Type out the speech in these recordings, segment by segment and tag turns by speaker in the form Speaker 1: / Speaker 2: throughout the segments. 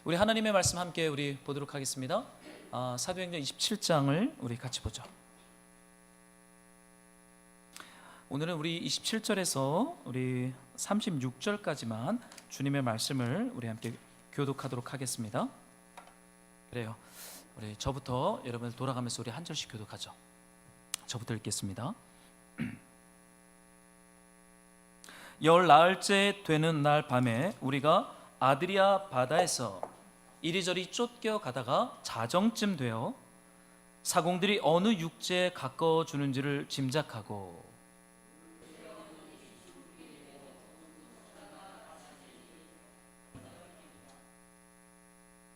Speaker 1: 우리 하나님의 말씀 함께 우리 보도록 하겠습니다. 사도행전 27장을 우리 같이 보죠. 오늘은 우리 27절에서 우리 36절까지만 주님의 말씀을 우리 함께 교독하도록 하겠습니다. 그래요. 우리 저부터 여러분들 돌아가면서 우리 한 절씩 교독하죠. 저부터 읽겠습니다. 열나흘째 되는 날 밤에 우리가 아드리아 바다에서 이리저리 쫓겨가다가 자정쯤 되어 사공들이 어느 육지에 가까워 주는지를 짐작하고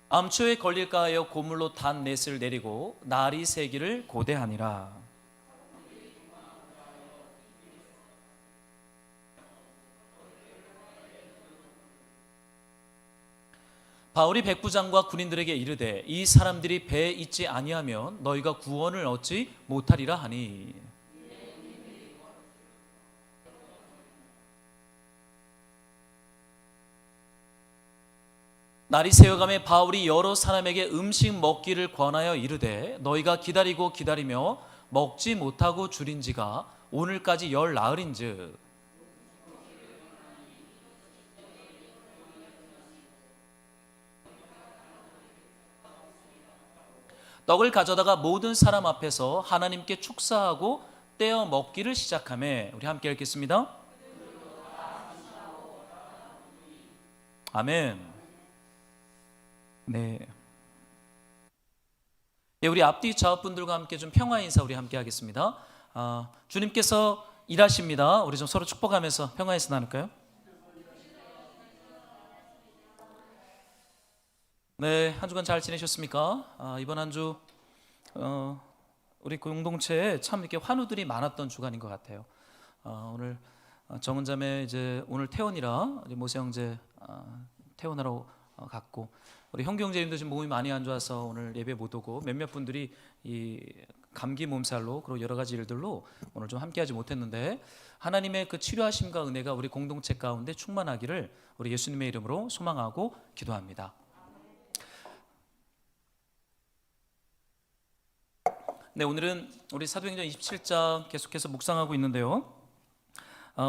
Speaker 1: 암초에 걸릴까 하여 고물로 단 넷을 내리고 날이 새기를 고대하니라. 바울이 백부장과 군인들에게 이르되 이 사람들이 배에 있지 아니하면 너희가 구원을 얻지 못하리라 하니 날이 새어가매 바울이 여러 사람에게 음식 먹기를 권하여 이르되 너희가 기다리고 기다리며 먹지 못하고 줄인지가 오늘까지 열나흘인즉 떡을 가져다가 모든 사람 앞에서 하나님께 축사하고 떼어 먹기를 시작하매 우리 함께 읽겠습니다. 아멘. 네. 우리 앞뒤 좌우분들과 함께 좀 평화 인사 우리 함께 하겠습니다. 주님께서 일하십니다. 우리 좀 서로 축복하면서 평화 인사 나눌까요? 네, 한 주간 잘 지내셨습니까? 이번 한 주 우리 공동체에 참 이렇게 환우들이 많았던 주간인 것 같아요. 오늘 정은자매 이제 오늘 퇴원이라 우리 모세 형제 퇴원하러 갔고 우리 형규 형제님도 지금 몸이 많이 안 좋아서 오늘 예배 못 오고 몇몇 분들이 이 감기 몸살로 그리고 여러 가지 일들로 오늘 좀 함께하지 못했는데 하나님의 그 치료하심과 은혜가 우리 공동체 가운데 충만하기를 우리 예수님의 이름으로 소망하고 기도합니다. 네, 오늘은 우리 사도행전 27장 계속해서 묵상하고 있는데요.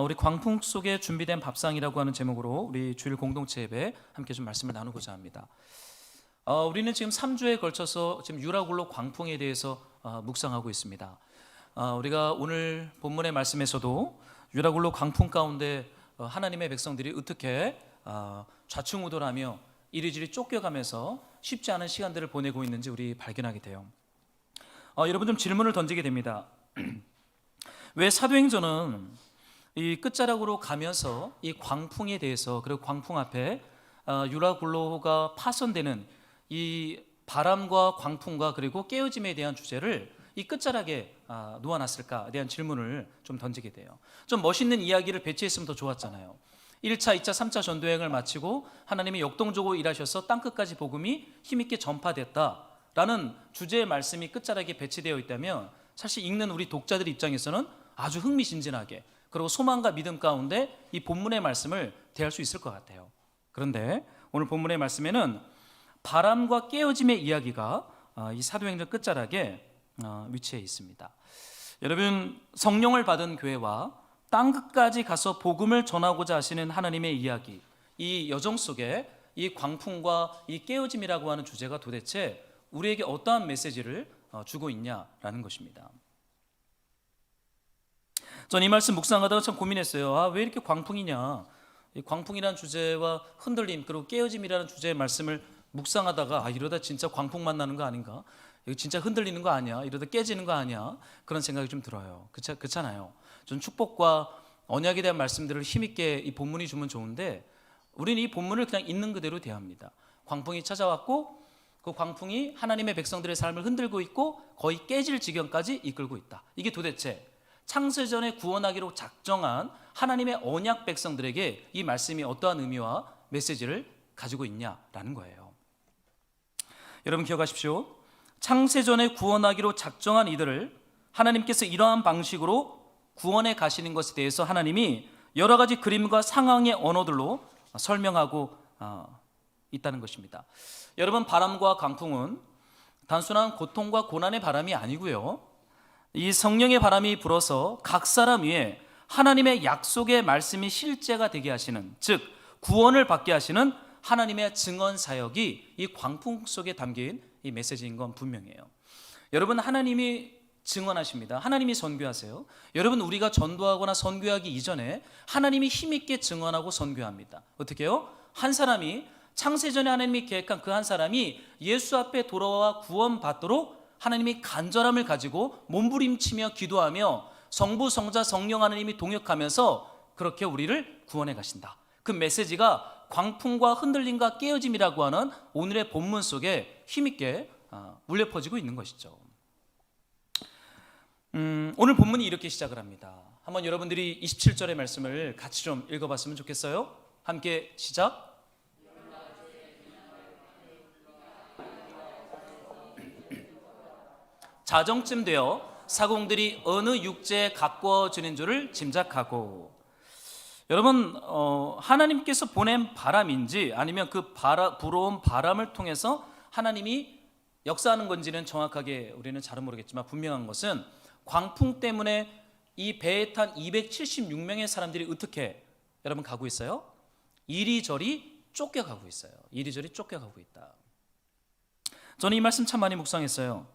Speaker 1: 우리 광풍 속에 준비된 밥상이라고 하는 제목으로 우리 주일 공동체 예배 함께 좀 말씀을 나누고자 합니다. 우리는 지금 3주에 걸쳐서 지금 유라굴로 광풍에 대해서 묵상하고 있습니다. 우리가 오늘 본문의 말씀에서도 유라굴로 광풍 가운데 하나님의 백성들이 어떻게 좌충우돌하며 이리저리 쫓겨가면서 쉽지 않은 시간들을 보내고 있는지 우리 발견하게 돼요. 여러분 좀 질문을 던지게 됩니다. 왜 사도행전은 이 끝자락으로 가면서 이 광풍에 대해서 그리고 광풍 앞에 유라굴로가 파손되는 이 바람과 광풍과 그리고 깨어짐에 대한 주제를 이 끝자락에 놓아놨을까에 대한 질문을 좀 던지게 돼요. 좀 멋있는 이야기를 배치했으면 더 좋았잖아요. 1차, 2차, 3차 전도여행을 마치고 하나님이 역동적으로 일하셔서 땅끝까지 복음이 힘있게 전파됐다 라는 주제의 말씀이 끝자락에 배치되어 있다면 사실 읽는 우리 독자들 입장에서는 아주 흥미진진하게 그리고 소망과 믿음 가운데 이 본문의 말씀을 대할 수 있을 것 같아요. 그런데 오늘 본문의 말씀에는 바람과 깨어짐의 이야기가 이 사도행전 끝자락에 위치해 있습니다. 여러분, 성령을 받은 교회와 땅끝까지 가서 복음을 전하고자 하시는 하나님의 이야기, 이 여정 속에 이 광풍과 이 깨어짐이라고 하는 주제가 도대체 우리에게 어떠한 메시지를 주고 있냐라는 것입니다. 전 이 말씀 묵상하다가 참 고민했어요. 왜 이렇게 광풍이냐? 이 광풍이라는 주제와 흔들림 그리고 깨어짐이라는 주제의 말씀을 묵상하다가 이러다 진짜 광풍만 나는 거 아닌가? 이거 진짜 흔들리는 거 아니야? 이러다 깨지는 거 아니야? 그런 생각이 좀 들어요. 그렇잖아요. 전 축복과 언약에 대한 말씀들을 힘있게 이 본문이 주면 좋은데 우리는 이 본문을 그냥 있는 그대로 대합니다. 광풍이 찾아왔고 그 광풍이 하나님의 백성들의 삶을 흔들고 있고 거의 깨질 지경까지 이끌고 있다. 이게 도대체 창세전에 구원하기로 작정한 하나님의 언약 백성들에게 이 말씀이 어떠한 의미와 메시지를 가지고 있냐라는 거예요. 여러분 기억하십시오. 창세전에 구원하기로 작정한 이들을 하나님께서 이러한 방식으로 구원해 가시는 것에 대해서 하나님이 여러 가지 그림과 상황의 언어들로 설명하고 있다는 것입니다. 여러분, 바람과 강풍은 단순한 고통과 고난의 바람이 아니고요, 이 성령의 바람이 불어서 각 사람 위에 하나님의 약속의 말씀이 실제가 되게 하시는, 즉 구원을 받게 하시는 하나님의 증언 사역이 이 광풍 속에 담긴 이 메시지인 건 분명해요. 여러분, 하나님이 증언하십니다. 하나님이 선교하세요. 여러분, 우리가 전도하거나 선교하기 이전에 하나님이 힘있게 증언하고 선교합니다. 어떻게 해요? 한 사람이 창세전에 하나님이 계획한 그 한 사람이 예수 앞에 돌아와 구원받도록 하나님이 간절함을 가지고 몸부림치며 기도하며 성부, 성자, 성령 하나님이 동역하면서 그렇게 우리를 구원해 가신다. 그 메시지가 광풍과 흔들림과 깨어짐이라고 하는 오늘의 본문 속에 힘있게 울려 퍼지고 있는 것이죠. 오늘 본문이 이렇게 시작을 합니다. 한번 여러분들이 27절의 말씀을 같이 좀 읽어봤으면 좋겠어요. 함께 시작. 자정쯤 되어 사공들이 어느 육지에 가까워지는 줄을 짐작하고. 여러분, 하나님께서 보낸 바람인지 아니면 그 불어온 바람을 통해서 하나님이 역사하는 건지는 정확하게 우리는 잘은 모르겠지만, 분명한 것은 광풍 때문에 이 배에 탄 276명의 사람들이 어떻게 여러분 가고 있어요? 이리저리 쫓겨가고 있어요. 이리저리 쫓겨가고 있다. 저는 이 말씀 참 많이 묵상했어요.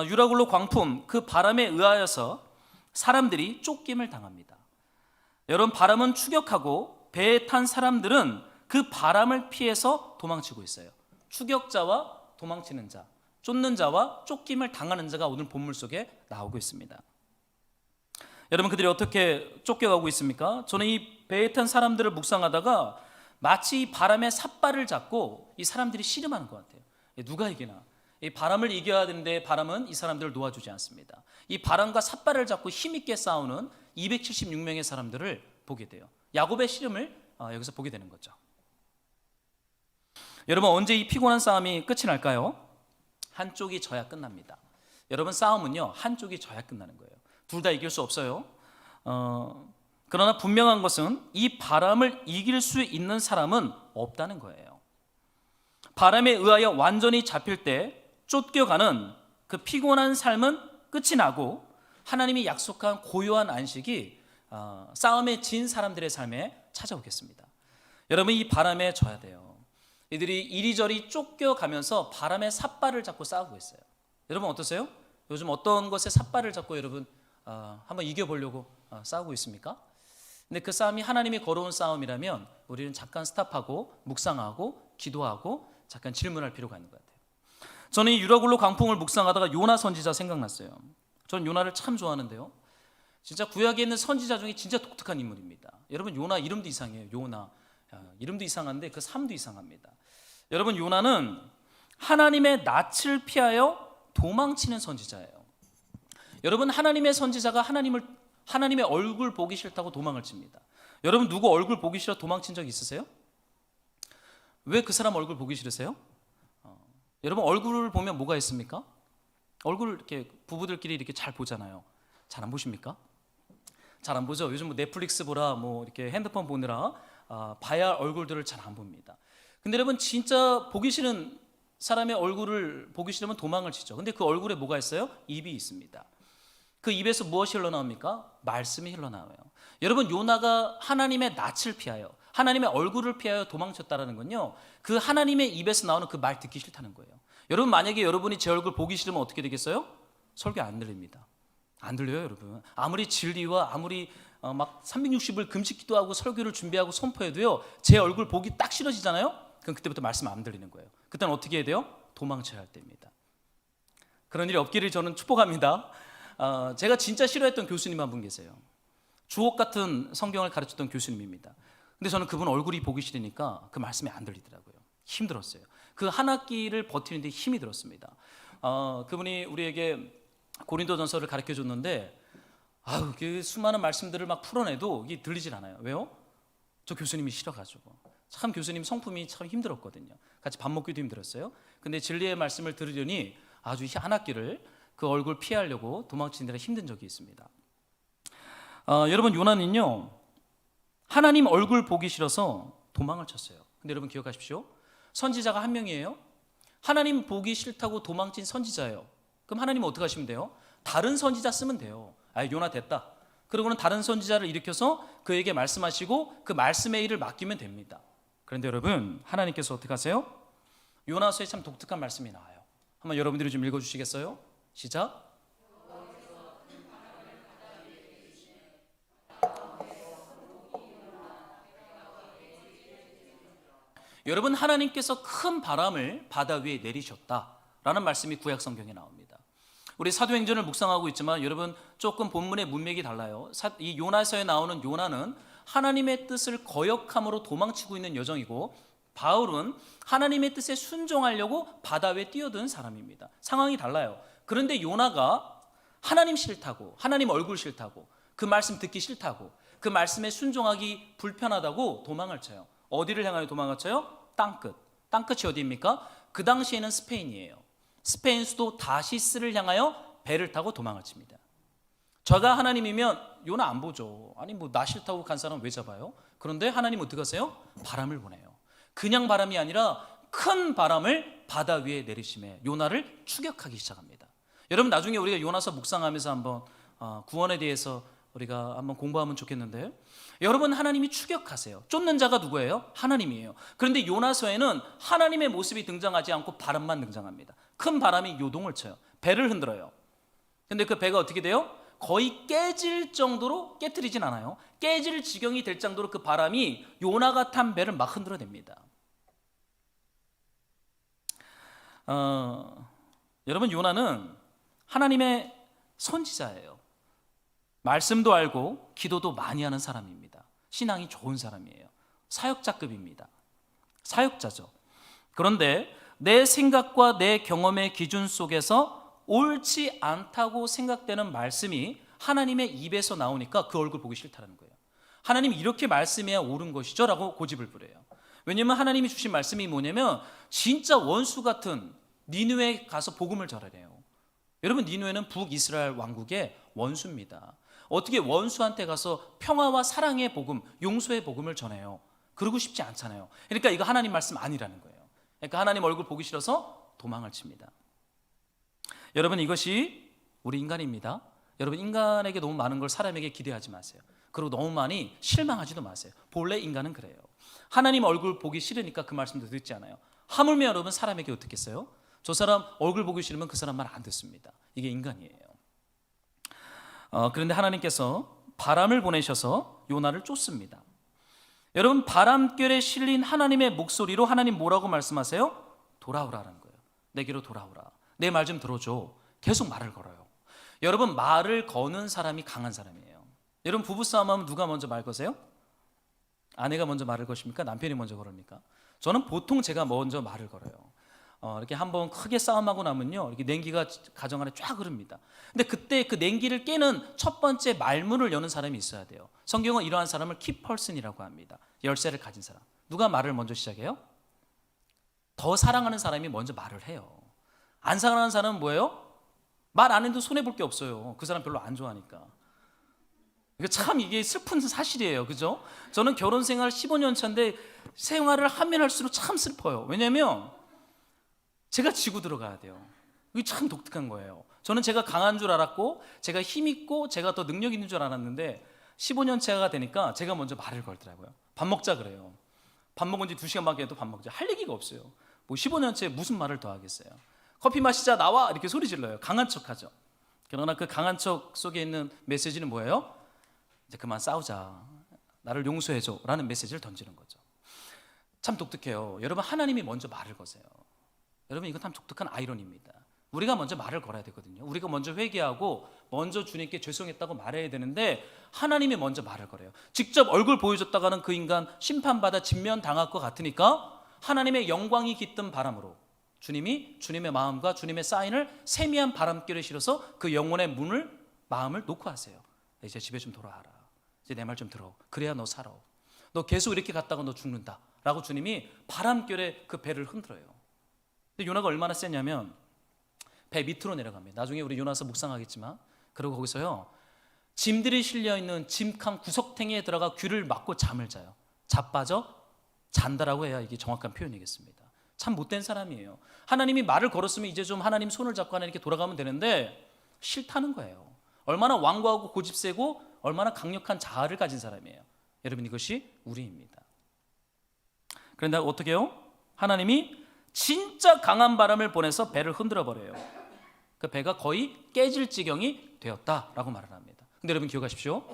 Speaker 1: 유라굴로 광풍, 그 바람에 의하여서 사람들이 쫓김을 당합니다. 여러분, 바람은 추격하고 배에 탄 사람들은 그 바람을 피해서 도망치고 있어요. 추격자와 도망치는 자, 쫓는 자와 쫓김을 당하는 자가 오늘 본문 속에 나오고 있습니다. 여러분, 그들이 어떻게 쫓겨가고 있습니까? 저는 이 배에 탄 사람들을 묵상하다가 마치 이 바람의 삿발을 잡고 이 사람들이 씨름하는 것 같아요. 누가 이기나? 이 바람을 이겨야 되는데 바람은 이 사람들을 놓아주지 않습니다. 이 바람과 삿발을 잡고 힘있게 싸우는 276명의 사람들을 보게 돼요. 야곱의 씨름을 여기서 보게 되는 거죠. 여러분, 언제 이 피곤한 싸움이 끝이 날까요? 한쪽이 져야 끝납니다. 여러분, 싸움은요, 한쪽이 져야 끝나는 거예요. 둘 다 이길 수 없어요. 그러나 분명한 것은 이 바람을 이길 수 있는 사람은 없다는 거예요. 바람에 의하여 완전히 잡힐 때 쫓겨가는 그 피곤한 삶은 끝이 나고 하나님이 약속한 고요한 안식이 싸움에 진 사람들의 삶에 찾아오겠습니다. 여러분, 이 바람에 져야 돼요. 이들이 이리저리 쫓겨가면서 바람의 삿발을 잡고 싸우고 있어요. 여러분, 어떠세요? 요즘 어떤 것에 삿발을 잡고 여러분 한번 이겨보려고 싸우고 있습니까? 근데 그 싸움이 하나님이 걸어온 싸움이라면 우리는 잠깐 스탑하고 묵상하고 기도하고 잠깐 질문할 필요가 있는 것 같아요. 저는 이 유라굴로 광풍을 묵상하다가 요나 선지자 생각났어요. 저는 요나를 참 좋아하는데요, 진짜 구약에 있는 선지자 중에 진짜 독특한 인물입니다. 여러분, 요나 이름도 이상해요. 요나 이름도 이상한데 그 삶도 이상합니다. 여러분, 요나는 하나님의 낯을 피하여 도망치는 선지자예요. 여러분, 하나님의 선지자가 하나님의 얼굴 보기 싫다고 도망을 칩니다. 여러분, 누구 얼굴 보기 싫어 도망친 적 있으세요? 왜 그 사람 얼굴 보기 싫으세요? 여러분, 얼굴을 보면 뭐가 있습니까? 얼굴을 이렇게 부부들끼리 이렇게 잘 보잖아요. 잘 안 보십니까? 잘 안 보죠. 요즘 뭐 넷플릭스 보라, 뭐 이렇게 핸드폰 보느라 봐야 할 얼굴들을 잘 안 봅니다. 근데 여러분, 진짜 보기 싫은 사람의 얼굴을 보기 싫으면 도망을 치죠. 근데 그 얼굴에 뭐가 있어요? 입이 있습니다. 그 입에서 무엇이 흘러나옵니까? 말씀이 흘러나와요. 여러분, 요나가 하나님의 낯을 피하여, 하나님의 얼굴을 피하여 도망쳤다라는 건요, 그 하나님의 입에서 나오는 그 말 듣기 싫다는 거예요. 여러분, 만약에 여러분이 제 얼굴 보기 싫으면 어떻게 되겠어요? 설교 안 들립니다. 안 들려요, 여러분. 아무리 진리와 아무리 막 360을 금식 기도하고 설교를 준비하고 선포해도요, 제 얼굴 보기 딱 싫어지잖아요. 그럼 그때부터 말씀 안 들리는 거예요. 그때는 어떻게 해야 돼요? 도망쳐야 할 때입니다. 그런 일이 없기를 저는 축복합니다. 제가 진짜 싫어했던 교수님 한 분 계세요. 주옥 같은 성경을 가르쳤던 교수님입니다. 근데 저는 그분 얼굴이 보기 싫으니까 그 말씀이 안 들리더라고요. 힘들었어요. 그 한 학기를 버티는데 힘이 들었습니다. 그분이 우리에게 고린도전서를 가르쳐 줬는데 그 수많은 말씀들을 막 풀어내도 이게 들리질 않아요. 왜요? 저 교수님이 싫어가지고. 참 교수님 성품이 참 힘들었거든요. 같이 밥 먹기도 힘들었어요. 근데 진리의 말씀을 들으려니 아주 한 학기를 그 얼굴 피하려고 도망치느라 힘든 적이 있습니다. 여러분, 요나는요, 하나님 얼굴 보기 싫어서 도망을 쳤어요. 근데 여러분 기억하십시오. 선지자가 한 명이에요. 하나님 보기 싫다고 도망친 선지자예요. 그럼 하나님은 어떻게 하시면 돼요? 다른 선지자 쓰면 돼요. 요나 됐다. 그러고는 다른 선지자를 일으켜서 그에게 말씀하시고 그 말씀의 일을 맡기면 됩니다. 그런데 여러분, 하나님께서 어떻게 하세요? 요나서에 참 독특한 말씀이 나와요. 한번 여러분들이 좀 읽어주시겠어요? 시작. 여러분, 하나님께서 큰 바람을 바다 위에 내리셨다라는 말씀이 구약 성경에 나옵니다. 우리 사도행전을 묵상하고 있지만 여러분, 조금 본문의 문맥이 달라요. 이 요나서에 나오는 요나는 하나님의 뜻을 거역함으로 도망치고 있는 여정이고, 바울은 하나님의 뜻에 순종하려고 바다 위에 뛰어든 사람입니다. 상황이 달라요. 그런데 요나가 하나님 싫다고, 하나님 얼굴 싫다고, 그 말씀 듣기 싫다고, 그 말씀에 순종하기 불편하다고 도망을 쳐요. 어디를 향하여 도망을 쳐요? 땅끝. 땅끝이 어디입니까? 그 당시에는 스페인이에요. 스페인 수도 다시스를 향하여 배를 타고 도망을 칩니다. 저가 하나님이면 요나 안 보죠. 아니 뭐 나 싫다고 간 사람 왜 잡아요? 그런데 하나님 어떻게 하세요? 바람을 보내요. 그냥 바람이 아니라 큰 바람을 바다 위에 내리심에 요나를 추격하기 시작합니다. 여러분, 나중에 우리가 요나서 묵상하면서 한번 구원에 대해서 우리가 한번 공부하면 좋겠는데, 여러분, 하나님이 추격하세요. 쫓는 자가 누구예요? 하나님이에요. 그런데 요나서에는 하나님의 모습이 등장하지 않고 바람만 등장합니다. 큰 바람이 요동을 쳐요. 배를 흔들어요. 근데 그 배가 어떻게 돼요? 거의 깨질 정도로, 깨트리진 않아요. 깨질 지경이 될 정도로 그 바람이 요나가 탄 배를 막 흔들어냅니다. 여러분, 요나는 하나님의 선지자예요. 말씀도 알고 기도도 많이 하는 사람입니다. 신앙이 좋은 사람이에요. 사역자급입니다. 사역자죠. 그런데 내 생각과 내 경험의 기준 속에서 옳지 않다고 생각되는 말씀이 하나님의 입에서 나오니까 그 얼굴 보기 싫다는 거예요. 하나님 이렇게 말씀해야 옳은 것이죠? 라고 고집을 부려요. 왜냐하면 하나님이 주신 말씀이 뭐냐면 진짜 원수 같은 니느웨에 가서 복음을 전하래요. 여러분, 니느웨는 북이스라엘 왕국의 원수입니다. 어떻게 원수한테 가서 평화와 사랑의 복음, 용서의 복음을 전해요? 그러고 싶지 않잖아요. 그러니까 이거 하나님 말씀 아니라는 거예요. 그러니까 하나님 얼굴 보기 싫어서 도망을 칩니다. 여러분, 이것이 우리 인간입니다. 여러분, 인간에게 너무 많은 걸 사람에게 기대하지 마세요. 그리고 너무 많이 실망하지도 마세요. 본래 인간은 그래요. 하나님 얼굴 보기 싫으니까 그 말씀도 듣지 않아요. 하물며 여러분, 사람에게 어떻게 했어요? 저 사람 얼굴 보기 싫으면 그 사람 말 안 듣습니다. 이게 인간이에요. 그런데 하나님께서 바람을 보내셔서 요나를 쫓습니다. 여러분, 바람결에 실린 하나님의 목소리로 하나님 뭐라고 말씀하세요? 돌아오라는 거예요. 내게로 돌아오라. 내 말 좀 들어줘. 계속 말을 걸어요. 여러분, 말을 거는 사람이 강한 사람이에요. 여러분, 부부싸움하면 누가 먼저 말 거세요? 아내가 먼저 말을 거십니까? 남편이 먼저 걸습니까? 저는 보통 제가 먼저 말을 걸어요. 이렇게 한번 크게 싸움하고 나면요, 이렇게 냉기가 가정 안에 쫙 흐릅니다. 근데 그때 그 냉기를 깨는 첫 번째 말문을 여는 사람이 있어야 돼요. 성경은 이러한 사람을 키펄슨이라고 합니다. 열쇠를 가진 사람. 누가 말을 먼저 시작해요? 더 사랑하는 사람이 먼저 말을 해요. 안 사랑하는 사람은 뭐예요? 말 안 해도 손해볼 게 없어요. 그 사람 별로 안 좋아하니까. 참 이게 슬픈 사실이에요. 그죠? 저는 결혼 생활 15년 차인데 생활을 하면 할수록 참 슬퍼요. 왜냐하면 제가 지고 들어가야 돼요. 이게 참 독특한 거예요. 저는 제가 강한 줄 알았고 제가 힘 있고 제가 더 능력 있는 줄 알았는데 15년 차가 되니까 제가 먼저 말을 걸더라고요. 밥 먹자 그래요. 밥 먹은 지 2시간밖에 해도 밥 먹자. 할 얘기가 없어요. 뭐 15년째 무슨 말을 더 하겠어요. 커피 마시자 나와 이렇게 소리 질러요. 강한 척하죠. 그러나 그 강한 척 속에 있는 메시지는 뭐예요? 이제 그만 싸우자. 나를 용서해줘 라는 메시지를 던지는 거죠. 참 독특해요. 여러분, 하나님이 먼저 말을 거세요. 여러분, 이건 참 독특한 아이러니입니다. 우리가 먼저 말을 걸어야 되거든요. 우리가 먼저 회개하고 먼저 주님께 죄송했다고 말해야 되는데 하나님이 먼저 말을 걸어요. 직접 얼굴 보여줬다가는 그 인간 심판받아 진면당할 것 같으니까 하나님의 영광이 깃든 바람으로 주님이 주님의 마음과 주님의 사인을 세미한 바람결에 실어서 그 영혼의 마음을 놓고 하세요. 이제 집에 좀 돌아와라. 이제 내 말 좀 들어. 그래야 너 살아. 너 계속 이렇게 갔다가 너 죽는다 라고 주님이 바람결에 그 배를 흔들어요. 근데 요나가 얼마나 세냐면 배 밑으로 내려갑니다. 나중에 우리 요나서 묵상하겠지만, 그리고 거기서요 짐들이 실려있는 짐칸 구석탱이에 들어가 귀를 막고 잠을 자요. 자빠져 잔다라고 해야 이게 정확한 표현이겠습니다. 참 못된 사람이에요. 하나님이 말을 걸었으면 이제 좀 하나님 손을 잡고 하나 이렇게 돌아가면 되는데 싫다는 거예요. 얼마나 완고하고 고집세고 얼마나 강력한 자아를 가진 사람이에요. 여러분, 이것이 우리입니다. 그런데 어떻게 해요? 하나님이 진짜 강한 바람을 보내서 배를 흔들어 버려요. 그 배가 거의 깨질 지경이 되었다라고 말을 합니다. 근데 여러분 기억하십시오.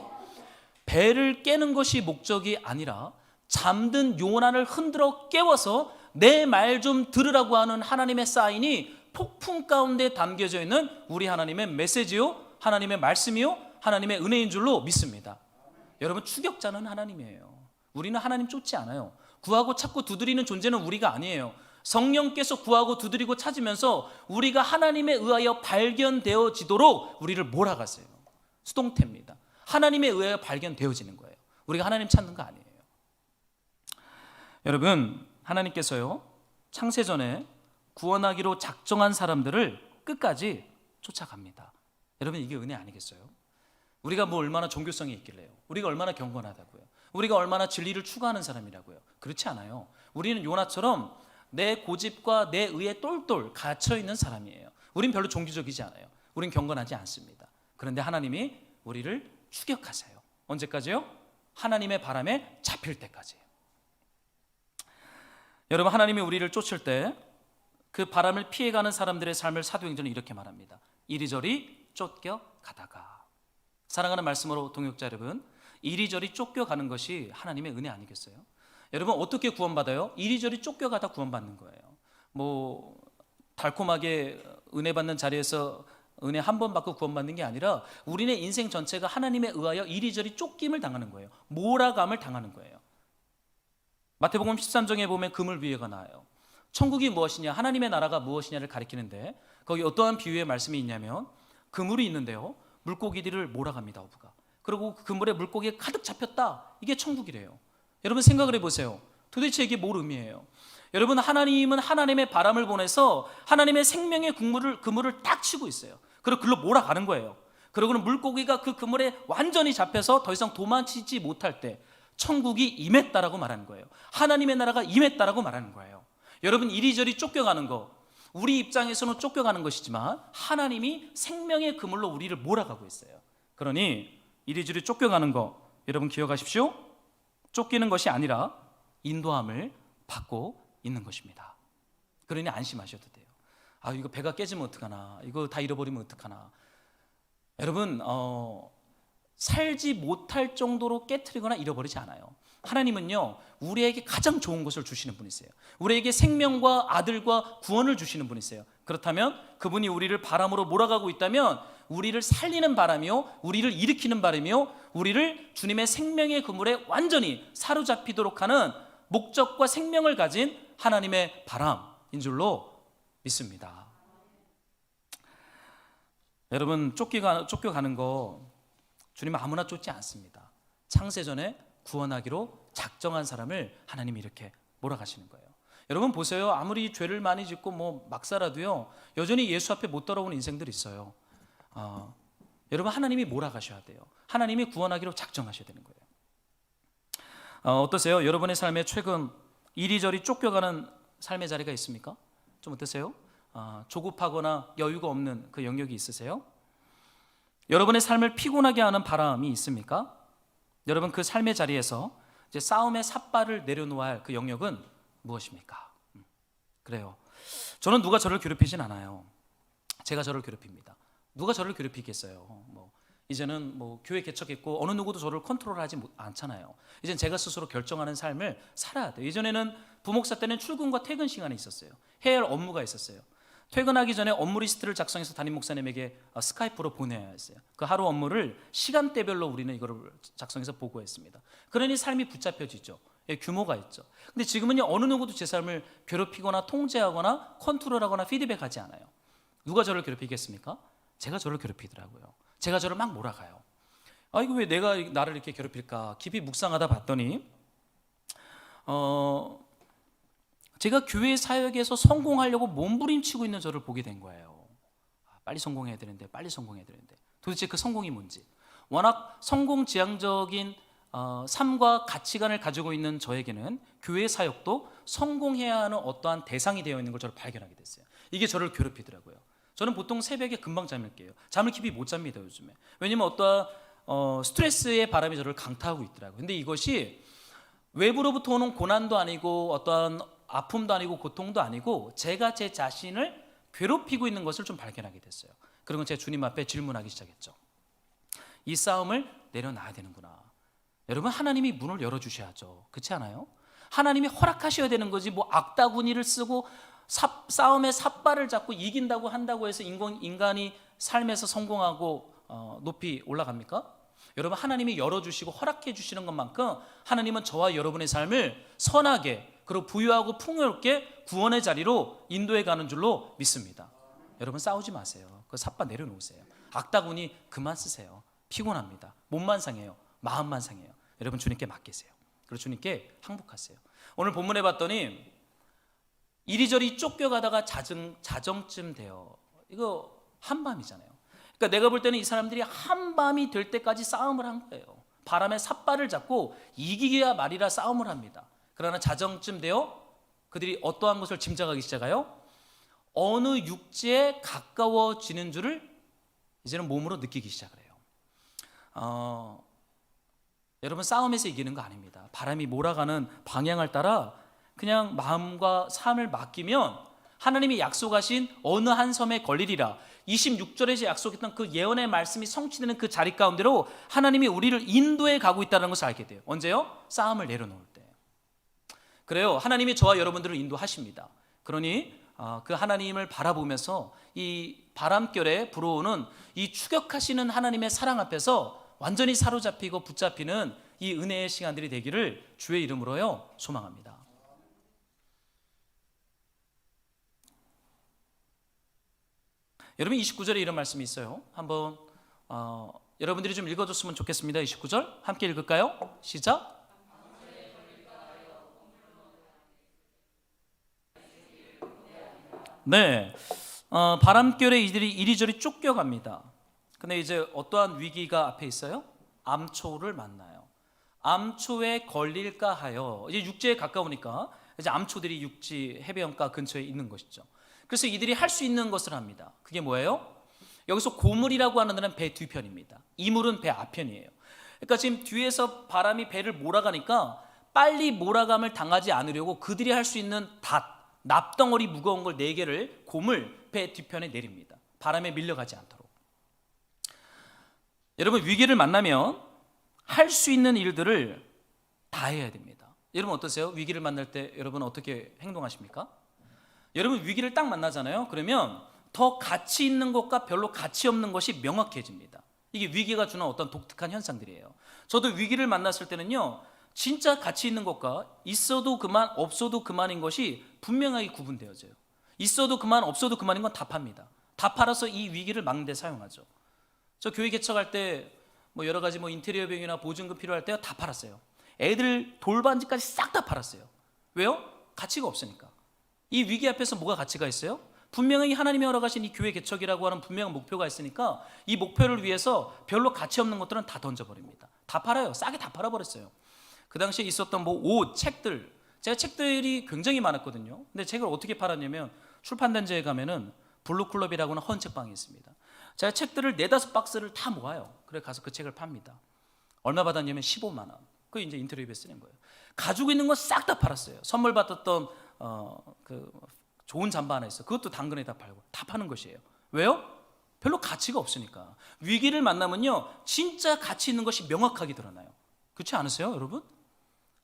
Speaker 1: 배를 깨는 것이 목적이 아니라 잠든 요나를 흔들어 깨워서 내 말 좀 들으라고 하는 하나님의 사인이 폭풍 가운데 담겨져 있는 우리 하나님의 메시지요, 하나님의 말씀이요, 하나님의 은혜인 줄로 믿습니다. 여러분, 추격자는 하나님이에요. 우리는 하나님 쫓지 않아요. 구하고 찾고 두드리는 존재는 우리가 아니에요. 성령께서 구하고 두드리고 찾으면서 우리가 하나님에 의하여 발견되어지도록 우리를 몰아가세요. 수동태입니다. 하나님에 의하여 발견되어지는 거예요. 우리가 하나님 찾는 거 아니에요. 여러분, 하나님께서요, 창세전에 구원하기로 작정한 사람들을 끝까지 쫓아갑니다. 여러분, 이게 은혜 아니겠어요? 우리가 뭐 얼마나 종교성이 있길래요? 우리가 얼마나 경건하다고요? 우리가 얼마나 진리를 추구하는 사람이라고요? 그렇지 않아요. 우리는 요나처럼 내 고집과 내 의에 똘똘 갇혀있는 사람이에요. 우린 별로 종교적이지 않아요. 우린 경건하지 않습니다. 그런데 하나님이 우리를 추격하세요. 언제까지요? 하나님의 바람에 잡힐 때까지요. 여러분, 하나님이 우리를 쫓을 때 그 바람을 피해가는 사람들의 삶을 사도행전은 이렇게 말합니다. 이리저리 쫓겨가다가. 사랑하는 말씀으로 동역자 여러분, 이리저리 쫓겨가는 것이 하나님의 은혜 아니겠어요? 여러분, 어떻게 구원받아요? 이리저리 쫓겨가다 구원받는 거예요. 뭐 달콤하게 은혜 받는 자리에서 은혜 한 번 받고 구원받는 게 아니라 우리네 인생 전체가 하나님에 의하여 이리저리 쫓김을 당하는 거예요. 몰아감을 당하는 거예요. 마태복음 13장에 보면 그물 비유가 나와요. 천국이 무엇이냐, 하나님의 나라가 무엇이냐를 가리키는데 거기 어떠한 비유의 말씀이 있냐면 그물이 있는데요, 물고기들을 몰아갑니다, 어부가. 그리고 그 그물에 물고기가 가득 잡혔다. 이게 천국이래요. 여러분, 생각을 해보세요. 도대체 이게 뭘 의미해요? 여러분, 하나님은 하나님의 바람을 보내서 하나님의 생명의 그물을 딱 치고 있어요. 그리고 글로 몰아가는 거예요. 그러고는 물고기가 그 그물에 완전히 잡혀서 더 이상 도망치지 못할 때 천국이 임했다라고 말하는 거예요. 하나님의 나라가 임했다라고 말하는 거예요. 여러분, 이리저리 쫓겨가는 거, 우리 입장에서는 쫓겨가는 것이지만 하나님이 생명의 그물로 우리를 몰아가고 있어요. 그러니 이리저리 쫓겨가는 거, 여러분 기억하십시오. 쫓기는 것이 아니라 인도함을 받고 있는 것입니다. 그러니 안심하셔도 돼요. 아, 이거 배가 깨지면 어떡하나, 이거 다 잃어버리면 어떡하나. 여러분, 살지 못할 정도로 깨트리거나 잃어버리지 않아요. 하나님은요, 우리에게 가장 좋은 것을 주시는 분이세요. 우리에게 생명과 아들과 구원을 주시는 분이세요. 그렇다면 그분이 우리를 바람으로 몰아가고 있다면 우리를 살리는 바람이요, 우리를 일으키는 바람이요, 우리를 주님의 생명의 그물에 완전히 사로잡히도록 하는 목적과 생명을 가진 하나님의 바람인 줄로 믿습니다. 여러분, 쫓겨가는 거 주님은 아무나 쫓지 않습니다. 창세전에 구원하기로 작정한 사람을 하나님이 이렇게 몰아가시는 거예요. 여러분 보세요. 아무리 죄를 많이 짓고 막 살아도요, 여전히 예수 앞에 못 돌아오는 인생들이 있어요. 여러분, 하나님이 몰아가셔야 돼요. 하나님이 구원하기로 작정하셔야 되는 거예요. 어떠세요? 여러분의 삶에 최근 이리저리 쫓겨가는 삶의 자리가 있습니까? 좀 어떠세요? 조급하거나 여유가 없는 그 영역이 있으세요? 여러분의 삶을 피곤하게 하는 바람이 있습니까? 여러분, 그 삶의 자리에서 이제 싸움의 삿발을 내려놓아야 할 그 영역은 무엇입니까? 그래요. 저는 누가 저를 괴롭히진 않아요. 제가 저를 괴롭힙니다. 누가 저를 괴롭히겠어요? 이제는 교회 개척했고 어느 누구도 저를 컨트롤하지 않잖아요. 이제는 제가 스스로 결정하는 삶을 살아야 돼요. 예전에는 부목사 때는 출근과 퇴근 시간이 있었어요. 해야 할 업무가 있었어요. 퇴근하기 전에 업무 리스트를 작성해서 담임 목사님에게 스카이프로 보내야 했어요. 그 하루 업무를 시간대별로 우리는 이거를 작성해서 보고했습니다. 그러니 삶이 붙잡혀지죠. 규모가 있죠. 근데 지금은요, 어느 누구도 제 삶을 괴롭히거나 통제하거나 컨트롤하거나 피드백하지 않아요. 누가 저를 괴롭히겠습니까? 제가 저를 괴롭히더라고요. 제가 저를 막 몰아가요. 이거 왜 내가 나를 이렇게 괴롭힐까? 깊이 묵상하다 봤더니 제가 교회 사역에서 성공하려고 몸부림치고 있는 저를 보게 된 거예요. 빨리 성공해야 되는데, 빨리 성공해야 되는데. 도대체 그 성공이 뭔지. 워낙 성공지향적인 삶과 가치관을 가지고 있는 저에게는 교회 사역도 성공해야 하는 어떠한 대상이 되어 있는 걸 저를 발견하게 됐어요. 이게 저를 괴롭히더라고요. 저는 보통 새벽에 금방 잠을 깨요. 잠을 깊이 못 잡니다, 요즘에. 왜냐면 어떠한 스트레스의 바람이 저를 강타하고 있더라고요. 근데 이것이 외부로부터 오는 고난도 아니고 어떠한 아픔도 아니고 고통도 아니고 제가 제 자신을 괴롭히고 있는 것을 좀 발견하게 됐어요. 그러면 제가 주님 앞에 질문하기 시작했죠. 이 싸움을 내려놔야 되는구나. 여러분, 하나님이 문을 열어주셔야죠. 그렇지 않아요? 하나님이 허락하셔야 되는 거지, 뭐 악다구니를 쓰고 싸움에 삿발을 잡고 이긴다고 한다고 해서 인간이 삶에서 성공하고 높이 올라갑니까? 여러분, 하나님이 열어주시고 허락해 주시는 것만큼 하나님은 저와 여러분의 삶을 선하게 그리고 부유하고 풍요롭게 구원의 자리로 인도해 가는 줄로 믿습니다. 여러분, 싸우지 마세요. 그 삿발 내려놓으세요. 악다구니 그만 쓰세요. 피곤합니다. 몸만 상해요. 마음만 상해요. 여러분, 주님께 맡기세요. 그리고 주님께 항복하세요. 오늘 본문에 봤더니 이리저리 쫓겨가다가 자정쯤 돼요. 이거 한밤이잖아요. 그러니까 내가 볼 때는 이 사람들이 한밤이 될 때까지 싸움을 한 거예요. 바람에 삿발을 잡고 이기기야 말이라 싸움을 합니다. 그러나 자정쯤 되어 그들이 어떠한 것을 짐작하기 시작해요? 어느 육지에 가까워지는 줄을 이제는 몸으로 느끼기 시작을 해요. 여러분, 싸움에서 이기는 거 아닙니다. 바람이 몰아가는 방향을 따라 그냥 마음과 삶을 맡기면 하나님이 약속하신 어느 한 섬에 걸리리라, 26절에서 약속했던 그 예언의 말씀이 성취되는 그 자리 가운데로 하나님이 우리를 인도해 가고 있다는 것을 알게 돼요. 언제요? 싸움을 내려놓을 때. 그래요, 하나님이 저와 여러분들을 인도하십니다. 그러니 그 하나님을 바라보면서 이 바람결에 불어오는 이 추격하시는 하나님의 사랑 앞에서 완전히 사로잡히고 붙잡히는 이 은혜의 시간들이 되기를 주의 이름으로요 소망합니다. 여러분, 29절에 이런 말씀이 있어요. 한번 여러분들이 좀 읽어줬으면 좋겠습니다. 29절 함께 읽을까요? 시작. 네, 바람결에 이들이 이리저리 쫓겨갑니다. 근데 이제 어떠한 위기가 앞에 있어요? 암초를 만나요. 암초에 걸릴까 하여, 이제 육지에 가까우니까 이제 암초들이 육지 해변가 근처에 있는 것이죠. 그래서 이들이 할 수 있는 것을 합니다. 그게 뭐예요? 여기서 고물이라고 하는 데는 배 뒤편입니다. 이물은 배 앞편이에요. 그러니까 지금 뒤에서 바람이 배를 몰아가니까 빨리 몰아감을 당하지 않으려고 그들이 할 수 있는 납덩어리 무거운 걸 4개를 고물 배 뒤편에 내립니다. 바람에 밀려가지 않도록. 여러분, 위기를 만나면 할 수 있는 일들을 다 해야 됩니다. 여러분 어떠세요? 위기를 만날 때 여러분 어떻게 행동하십니까? 여러분, 위기를 딱 만나잖아요. 그러면 더 가치 있는 것과 별로 가치 없는 것이 명확해집니다. 이게 위기가 주는 어떤 독특한 현상들이에요. 저도 위기를 만났을 때는요, 진짜 가치 있는 것과 있어도 그만 없어도 그만인 것이 분명하게 구분되어져요. 있어도 그만 없어도 그만인 건 다 팝니다. 다 팔아서 이 위기를 막는 데 사용하죠. 저 교회 개척할 때 뭐 여러 가지 뭐 인테리어 비용이나 보증금 필요할 때 다 팔았어요. 애들 돌반지까지 싹 다 팔았어요. 왜요? 가치가 없으니까. 이 위기 앞에서 뭐가 가치가 있어요? 분명히 하나님이 허락하신 이 교회 개척이라고 하는 분명한 목표가 있으니까 이 목표를 위해서 별로 가치 없는 것들은 다 던져버립니다. 다 팔아요. 싸게 다 팔아버렸어요. 그 당시에 있었던 뭐 옷, 책들, 제가 책들이 굉장히 많았거든요. 근데 책을 어떻게 팔았냐면 출판단지에 가면은 블루클럽이라고 하는 헌책방이 있습니다. 제가 책들을 4-5박스를 다 모아요. 그래 가서 그 책을 팝니다. 얼마 받았냐면 15만 원. 그게 이제 인터뷰에 쓰는 거예요. 가지고 있는 건 싹 다 팔았어요. 선물 받았던 그 좋은 잠바 하나 있어. 그것도 당근에다 팔고 다 파는 것이에요. 왜요? 별로 가치가 없으니까. 위기를 만나면요, 진짜 가치 있는 것이 명확하게 드러나요. 그렇지 않으세요, 여러분?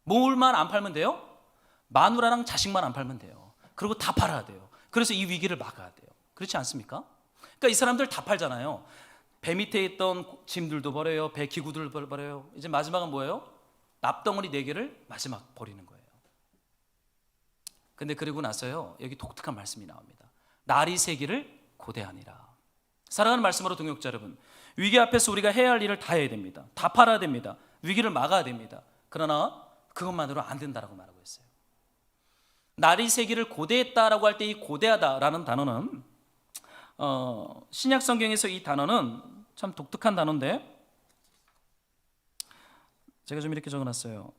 Speaker 1: 뭘만 안 팔면 돼요? 마누라랑 자식만 안 팔면 돼요. 그리고 다 팔아야 돼요. 그래서 이 위기를 막아야 돼요. 그렇지 않습니까? 그러니까 이 사람들 다 팔잖아요. 배 밑에 있던 짐들도 버려요. 배 기구들을 버려요. 이제 마지막은 뭐예요? 납덩어리 4개를 마지막 버리는 거예요. 근데 그리고 나서요, 여기 독특한 말씀이 나옵니다. 날이 새기를 고대하니라. 사랑하는 말씀으로 동역자 여러분, 위기 앞에서 우리가 해야 할 일을 다 해야 됩니다. 다 팔아야 됩니다. 위기를 막아야 됩니다. 그러나 그것만으로 안 된다라고 말하고 있어요. 날이 새기를 고대했다라고 할 때 이 고대하다라는 단어는 신약 성경에서 이 단어는 참 독특한 단어인데 제가 좀 이렇게 적어놨어요.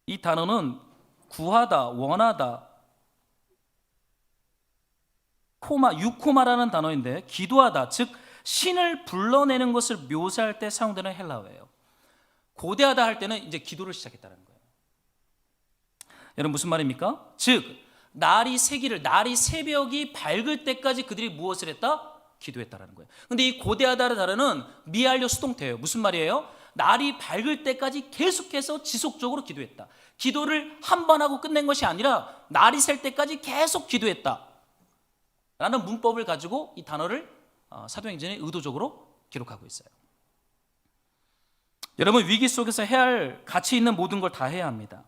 Speaker 1: 이 단어는 구하다, 원하다, 코마, 유코마라는 단어인데 기도하다, 즉 신을 불러내는 것을 묘사할 때 사용되는 헬라어예요. 고대하다 할 때는 이제 기도를 시작했다는 거예요. 여러분 무슨 말입니까? 즉 날이 새기를, 날이 새벽이 밝을 때까지 그들이 무엇을 했다? 기도했다라는 거예요. 근데 이 고대하다의 단어는 미알려 수동태예요. 무슨 말이에요? 날이 밝을 때까지 계속해서 지속적으로 기도했다. 기도를 한 번 하고 끝낸 것이 아니라 날이 셀 때까지 계속 기도했다 라는 문법을 가지고 이 단어를 사도행전에 의도적으로 기록하고 있어요. 여러분 위기 속에서 해야 할 가치 있는 모든 걸 다 해야 합니다.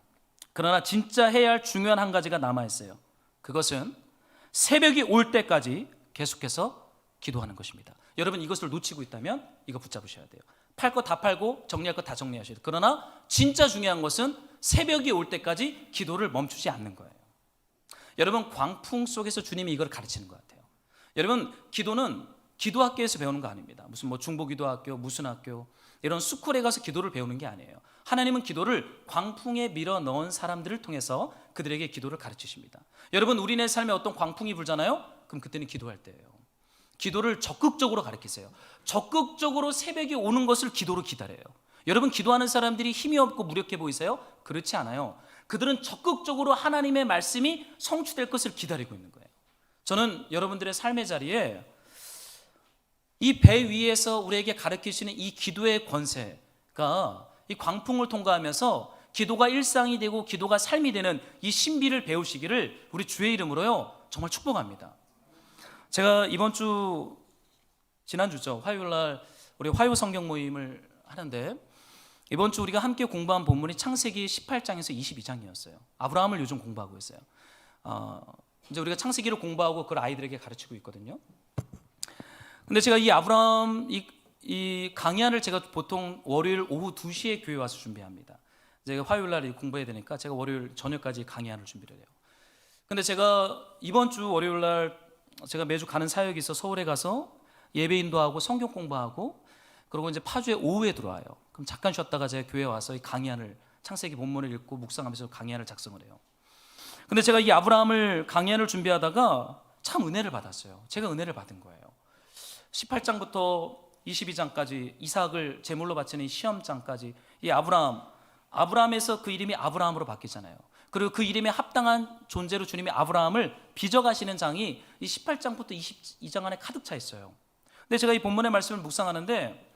Speaker 1: 그러나 진짜 해야 할 중요한 한 가지가 남아있어요. 그것은 새벽이 올 때까지 계속해서 기도하는 것입니다. 여러분 이것을 놓치고 있다면 이거 붙잡으셔야 돼요. 팔 거 다 팔고 정리할 거 다 정리하셔야 돼요. 그러나 진짜 중요한 것은 새벽이 올 때까지 기도를 멈추지 않는 거예요. 여러분 광풍 속에서 주님이 이걸 가르치는 것 같아요. 여러분 기도는 기도학교에서 배우는 거 아닙니다. 무슨 뭐 중보기도학교, 무슨 학교 이런 스쿨에 가서 기도를 배우는 게 아니에요. 하나님은 기도를 광풍에 밀어 넣은 사람들을 통해서 그들에게 기도를 가르치십니다. 여러분 우리네 삶에 어떤 광풍이 불잖아요? 그럼 그때는 기도할 때예요. 기도를 적극적으로 가르치세요. 적극적으로 새벽이 오는 것을 기도로 기다려요. 여러분 기도하는 사람들이 힘이 없고 무력해 보이세요? 그렇지 않아요. 그들은 적극적으로 하나님의 말씀이 성취될 것을 기다리고 있는 거예요. 저는 여러분들의 삶의 자리에 이 배 위에서 우리에게 가르치시는 이 기도의 권세가 이 광풍을 통과하면서 기도가 일상이 되고 기도가 삶이 되는 이 신비를 배우시기를 우리 주의 이름으로요 정말 축복합니다. 제가 이번 주 지난주죠 화요일날 우리 화요 성경 모임을 하는데 이번 주 우리가 함께 공부한 본문이 창세기 18장에서 22장이었어요. 아브라함을 요즘 공부하고 있어요. 이제 우리가 창세기를 공부하고 그걸 아이들에게 가르치고 있거든요. 근데 제가 이 아브라함 이 강의안을 제가 보통 월요일 오후 2시에 교회 와서 준비합니다. 제가 화요일 날 공부해야 되니까 제가 월요일 저녁까지 강의안을 준비를 해요. 근데 제가 이번 주 월요일 날 제가 매주 가는 사역이 있어 서울에 가서 예배 인도하고 성경 공부하고 그리고 이제 파주에 오후에 들어와요. 그럼 잠깐 쉬었다가 제가 교회에 와서 이 강의안을 창세기 본문을 읽고 묵상하면서 강의안을 작성을 해요. 근데 제가 이 아브라함을 강의안을 준비하다가 참 은혜를 받았어요. 제가 은혜를 받은 거예요. 18장부터 22장까지 이삭을 제물로 바치는 이 시험장까지 이 아브라함에서 그 이름이 아브라함으로 바뀌잖아요. 그리고 그 이름에 합당한 존재로 주님이 아브라함을 빚어가시는 장이 이 18장부터 22장 안에 가득 차 있어요. 근데 제가 이 본문의 말씀을 묵상하는데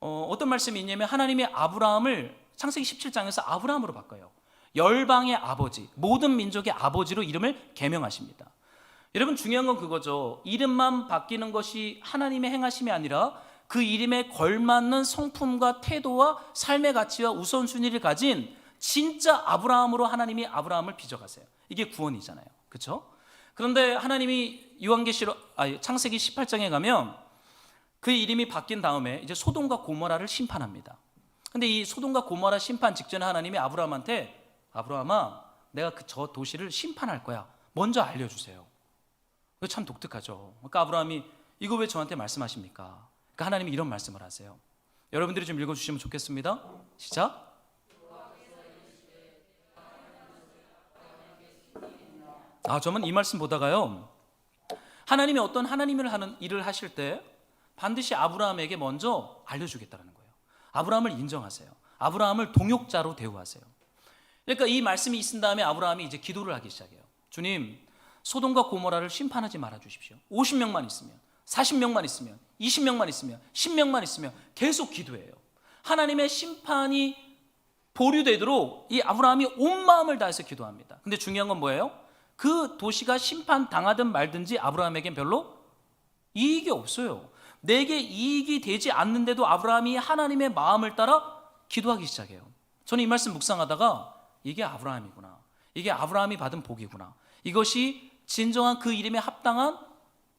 Speaker 1: 어떤 말씀이 있냐면 하나님이 아브라함을 창세기 17장에서 아브라함으로 바꿔요. 열방의 아버지, 모든 민족의 아버지로 이름을 계명하십니다. 여러분 중요한 건 그거죠. 이름만 바뀌는 것이 하나님의 행하심이 아니라 그 이름에 걸맞는 성품과 태도와 삶의 가치와 우선순위를 가진 진짜 아브라함으로 하나님이 아브라함을 빚어가세요. 이게 구원이잖아요. 그렇죠? 그런데 하나님이 창세기 18장에 가면 그 이름이 바뀐 다음에 이제 소돔과 고모라를 심판합니다. 근데 이 소돔과 고모라 심판 직전에 하나님이 아브라함한테 아브라함아 내가 저 도시를 심판할 거야. 먼저 알려주세요. 이거 참 독특하죠. 그러니까 아브라함이 이거 왜 저한테 말씀하십니까? 그러니까 하나님이 이런 말씀을 하세요. 여러분들이 좀 읽어주시면 좋겠습니다. 시작. 저는 이 말씀 보다가요 하나님이 어떤 하나님을 하는 일을 하실 때 반드시 아브라함에게 먼저 알려주겠다는 거예요. 아브라함을 인정하세요. 아브라함을 동역자로 대우하세요. 그러니까 이 말씀이 있은 다음에 아브라함이 이제 기도를 하기 시작해요. 주님 소돔과 고모라를 심판하지 말아 주십시오. 50명만 있으면 40명만 있으면 20명만 있으면 10명만 있으면 계속 기도해요. 하나님의 심판이 보류되도록 이 아브라함이 온 마음을 다해서 기도합니다. 근데 중요한 건 뭐예요? 그 도시가 심판당하든 말든지 아브라함에겐 별로 이익이 없어요. 내게 이익이 되지 않는데도 아브라함이 하나님의 마음을 따라 기도하기 시작해요. 저는 이 말씀 묵상하다가 이게 아브라함이구나. 이게 아브라함이 받은 복이구나. 이것이 진정한 그 이름에 합당한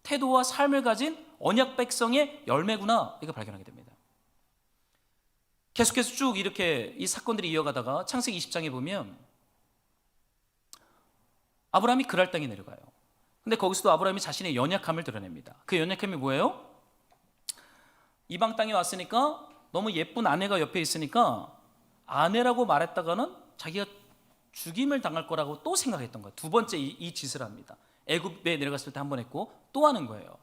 Speaker 1: 태도와 삶을 가진 언약 백성의 열매구나. 이거 발견하게 됩니다. 계속해서 쭉 이렇게 이 사건들이 이어가다가 창세기 20장에 보면 아브라함이 그랄 땅에 내려가요. 근데 거기서도 아브라함이 자신의 연약함을 드러냅니다. 그 연약함이 뭐예요? 이방 땅에 왔으니까 너무 예쁜 아내가 옆에 있으니까 아내라고 말했다가는 자기가 죽임을 당할 거라고 또 생각했던 거예요. 두 번째 이 짓을 합니다. 애굽에 내려갔을 때 한 번 했고 또 하는 거예요.